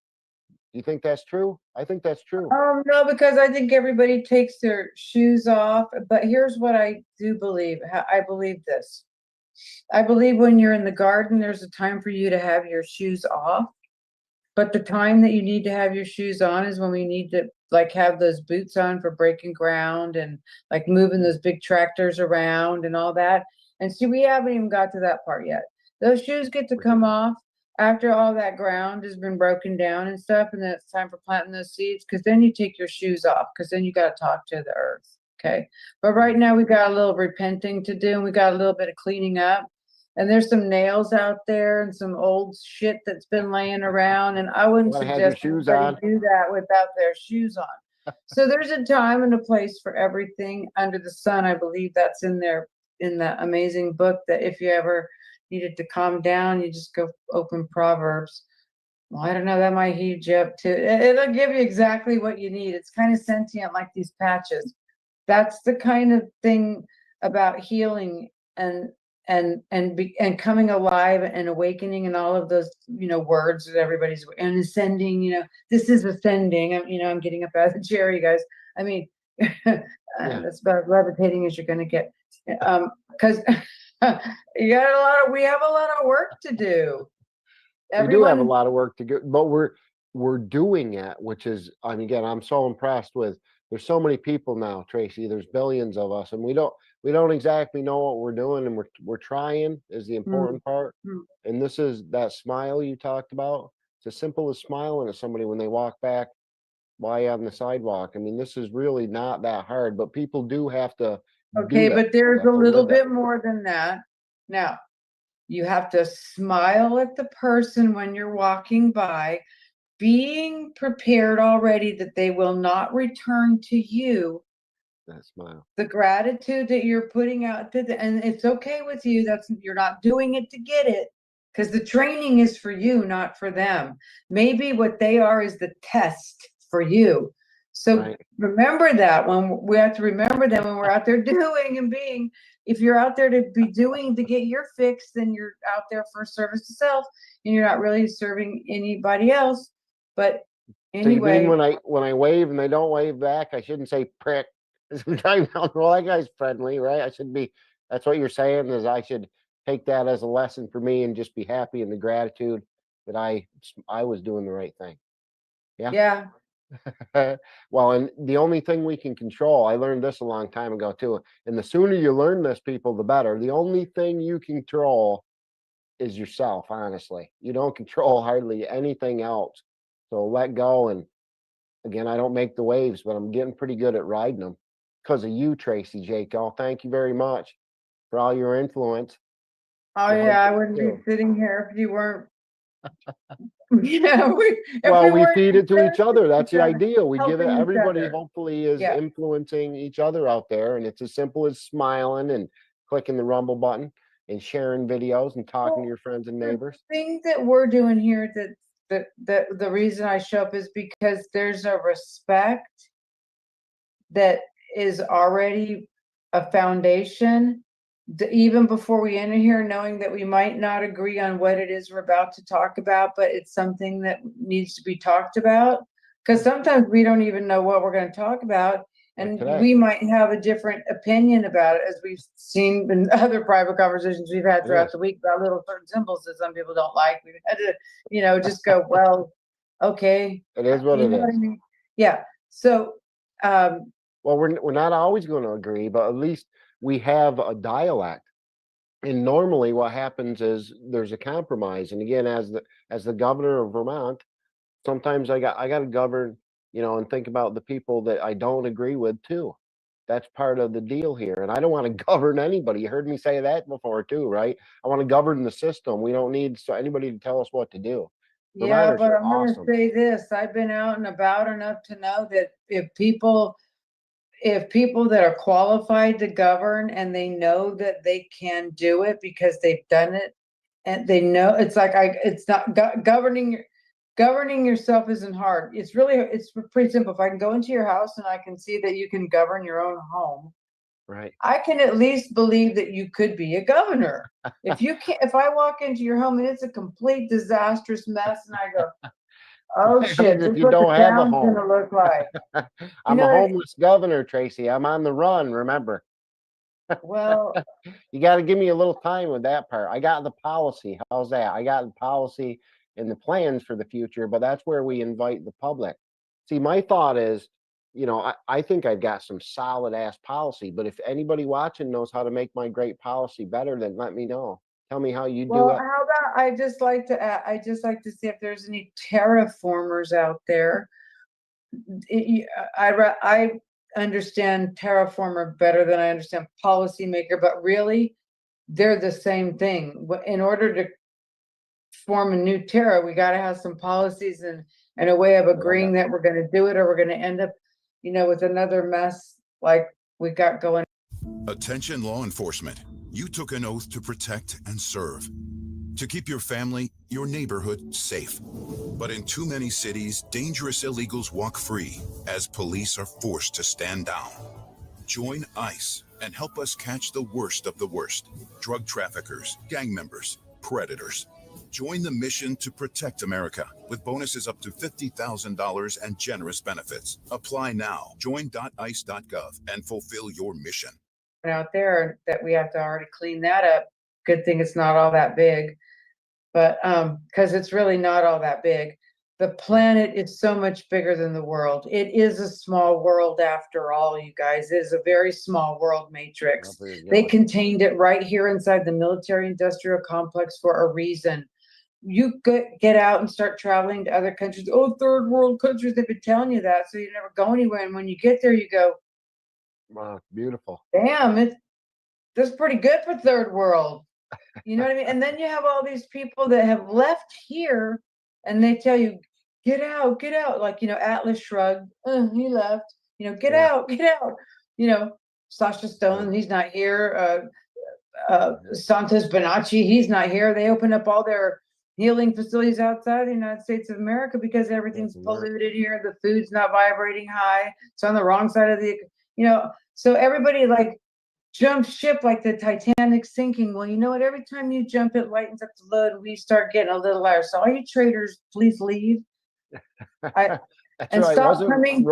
Do you think that's true? I think that's true. No, because I think everybody takes their shoes off. But here's what I do believe. I believe this. I believe when you're in the garden, there's a time for you to have your shoes off. But the time that you need to have your shoes on is when we need to like have those boots on for breaking ground and like moving those big tractors around and all that. And see, we haven't even got to that part yet. Those shoes get to come off after all that ground has been broken down and stuff, and then it's time for planting those seeds, because then you take your shoes off, because then you got to talk to the earth. Okay. But right now we got a little repenting to do, and we got a little bit of cleaning up. And there's some nails out there and some old shit that's been laying around. And I wouldn't Wanna have your suggest shoes anybody on? do that without their shoes on. So there's a time and a place for everything under the sun. I believe that's in there in that amazing book, that if you ever needed to calm down, you just go open Proverbs. Well, I don't know, that might heat you up too. It'll give you exactly what you need. It's kind of sentient like these patches. That's the kind of thing about healing and coming alive and awakening and all of those words that everybody's and ascending. This is ascending. I'm getting up out of the chair, you guys. I mean, that's about levitating as you're going to get, because we have a lot of work to do. We do have a Everyone, lot of work to go, but we're doing it, which is, I mean, again, I'm so impressed with, there's so many people now, Tracy, there's billions of us, and we don't exactly know what we're doing, and we're trying is the important part. mm. And this is that smile you talked about. It's as simple as smiling at somebody when they walk back by on the sidewalk. I mean, this is really not that hard, but people do have to do Okay, that. but there's They have a to little live that. bit more than that. Now, you have to smile at the person when you're walking by, being prepared already that they will not return to you That smile. the gratitude that you're putting out to the, and it's okay with you. That's, you're not doing it to get it, because the training is for you, not for them. Maybe what they are is the test for you. So Right. remember that when we have to remember that when we're out there doing and being, if you're out there to be doing to get your fix, then you're out there for service to self and you're not really serving anybody else. But So you mean anyway, when I wave and they don't wave back, I shouldn't say prick. Sometimes, well, that guy's friendly, right? I should be. That's what you're saying is I should take that as a lesson for me and just be happy in the gratitude that I was doing the right thing. yeah, Well, and the only thing we can control, I learned this a long time ago too. And the sooner you learn this, people, the better. The only thing you control is yourself, honestly. You don't control hardly anything else. So let go. And again, I don't make the waves, but I'm getting pretty good at riding them because of you, Tracy Jaco. Thank you very much for all your influence. oh Your yeah, I husband, wouldn't too. be sitting here if you weren't. Yeah, if Well, we weren't feed it to each other. That's the other, idea. We give it, helping each everybody other. hopefully is Yeah. influencing each other out there. And it's as simple as smiling and clicking the rumble button and sharing videos and talking to Well, your friends and the neighbors. thing that we're doing here, that the reason I show up is because there's a respect that is already a foundation, even before we enter here, knowing that we might not agree on what it is we're about to talk about, but it's something that needs to be talked about. Because sometimes we don't even know what we're going to talk about, Like and today. we might have a different opinion about it, as we've seen in other private conversations we've had throughout Yes. the week about little certain symbols that some people don't like. We've had to, just go, well, okay. It is what You it know what I is. mean? Yeah. So, Well, we're not always going to agree, but at least we have a dialect. And normally what happens is there's a compromise. And again, as the governor of Vermont, sometimes I got to govern, and think about the people that I don't agree with too. That's part of the deal here. And I don't want to govern anybody. You heard me say that before too, right? I want to govern the system. We don't need anybody to tell us what to do. yeah, Vermonters but are I'm gonna awesome. say this, I've been out and about enough to know that if people that are qualified to govern and they know that they can do it because they've done it, and they know, it's like, it's not governing yourself isn't hard. It's pretty simple. If I can go into your house and I can see that you can govern your own home, Right. I can at least believe that you could be a governor. If I walk into your home and it's a complete disastrous mess and I go, oh What shit, happens this if is you what the don't have a town's home? gonna look like. I'm know a what I- homeless governor, Tracy. I'm on the run, remember. Well, You got to give me a little time with that part. I got the policy. How's that? I got the policy and the plans for the future, but that's where we invite the public. See, my thought is, I think I've got some solid ass policy, but if anybody watching knows how to make my great policy better, then let me know. Tell me how you do well, it. how about I just like to see if there's any terraformers out there. I understand terraformer better than I understand policymaker, but really, they're the same thing. In order to form a new terra, we got to have some policies and a way of agreeing that we're going to do it, or we're going to end up, with another mess like we got going. Attention law enforcement. You took an oath to protect and serve, to keep your family, your neighborhood safe. But in too many cities, dangerous illegals walk free as police are forced to stand down. Join ICE and help us catch the worst of the worst. Drug traffickers, gang members, predators. Join the mission to protect America with bonuses up to $50,000 and generous benefits. Apply now. Join.ice.gov and fulfill your mission. Out there that we have to already clean that up. Good thing it's not all that big, but because it's really not all that big. The planet is so much bigger than the world. It is a small world after all, you guys. It is a very small world matrix. Up where you're They going. contained it right here inside the military industrial complex for a reason. You get out and start traveling to other countries. Oh, third world countries, they've been telling you that, so you never go anywhere. And when you get there, you go, Wow, beautiful. damn, that's pretty good for third world. You know what I mean? And then you have all these people that have left here and they tell you, get out, get out. Like, Atlas shrugged, he left, get Yeah. out, get out. Sasha Stone, he's not here. Santos Bonacci, he's not here. They open up all their healing facilities outside the United States of America because everything's America. polluted here. The food's not vibrating high. It's on the wrong side of so everybody like jumps ship like the Titanic sinking. Well, you know what? Every time you jump, it lightens up the load. We start getting a little higher. So all you traders, please leave. That's and right. stop Wasn't coming.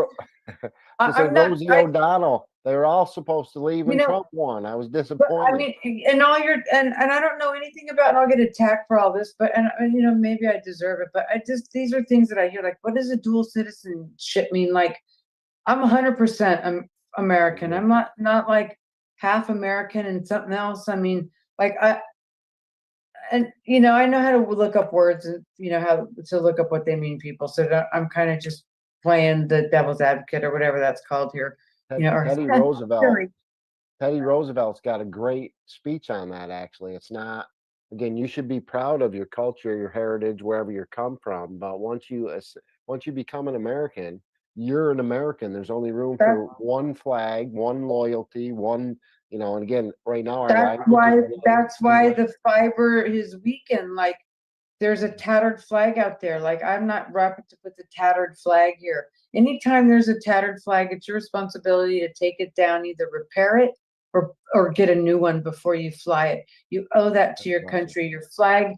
say Rosie O'Donnell. They were all supposed to leave when You know, Trump won. I was But disappointed. I mean, and all your and I don't know anything about, and I'll get attacked for all this, but and maybe I deserve it, but these are things that I hear, like, what does a dual citizenship mean? Like, I'm 100% American. I'm not like half American and something else. I mean, like I know how to look up words and how to look up what they mean, people. So I'm kind of just playing the devil's advocate or whatever that's called here. Teddy Roosevelt. Teddy Roosevelt's got a great speech on that, actually. It's not, again, you should be proud of your culture, your heritage, wherever you come from. But once you become an American, you're an American. There's only room for one flag, one loyalty, one, and again, right now, our That's why the fiber is weakened. Like, there's a tattered flag out there. Like, I'm not rapid to put the tattered flag here. Anytime there's a tattered flag, it's your responsibility to take it down, either repair it or get a new one before you fly it. You owe that to your country. Your flag,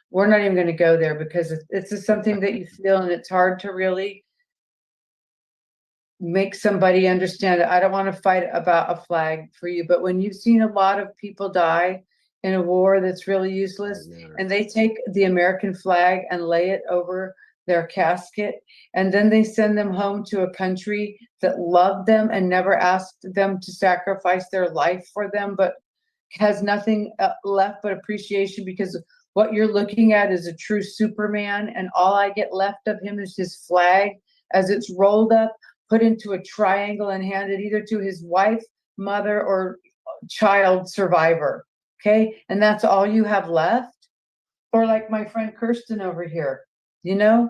we're not even going to go there because it's just something that you feel, and it's hard to really make somebody understand it. I don't want to fight about a flag for you, but when you've seen a lot of people die in a war that's really useless, and they take the American flag and lay it over their casket, and then they send them home to a country that loved them and never asked them to sacrifice their life for them, but has nothing left but appreciation, because what you're looking at is a true Superman, and all I get left of him is his flag as it's rolled up, put into a triangle, and handed either to his wife, mother, or child survivor. Okay, and that's all you have left? Or like my friend Kirsten over here, I know.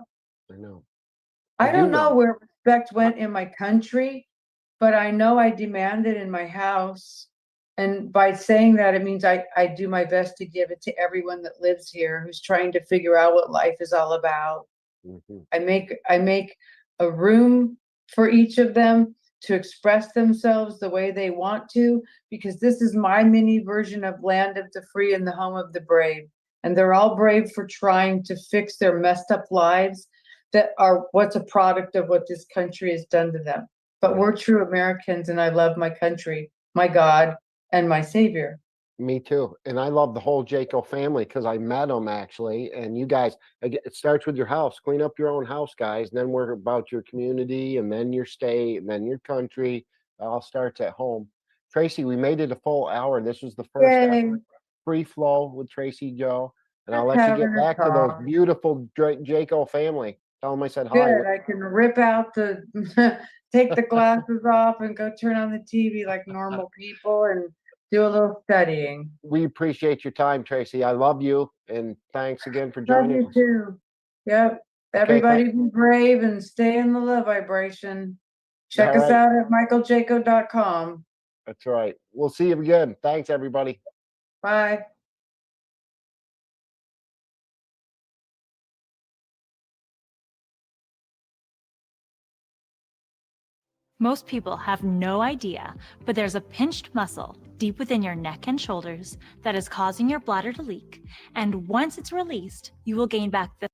I don't know where respect went in my country, but I know I demand it in my house. And by saying that, it means I do my best to give it to everyone that lives here who's trying to figure out what life is all about. I make a room for each of them to express themselves the way they want to, because this is my mini version of land of the free and the home of the brave. And they're all brave for trying to fix their messed up lives that are what's a product of what this country has done to them. But we're true Americans, and I love my country, my God, and my Savior. Me too. And I love the whole Jaco family because I met them, actually. And you guys, it starts with your house. Clean up your own house, guys. Then we're about your community, and then your state, and then your country. It all starts at home. Tracy, we made it a full hour. This was the first ever free flow with Tracy Joe. And I'll let you get back to those beautiful Jaco family. Tell them I said hi. Good. I can rip out take the glasses off and go turn on the TV like normal people and do a little studying. We appreciate your time, Tracy. I love you, and thanks again for Love joining you us. too. Yep. Everybody be brave and stay in the love vibration. Check us out at michaeljaco.com. That's right. We'll see you again. Thanks, everybody. Bye. Most people have no idea, but there's a pinched muscle deep within your neck and shoulders that is causing your bladder to leak. And once it's released, you will gain back the.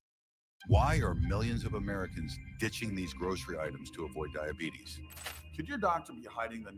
Why are millions of Americans ditching these grocery items to avoid diabetes? Could your doctor be hiding the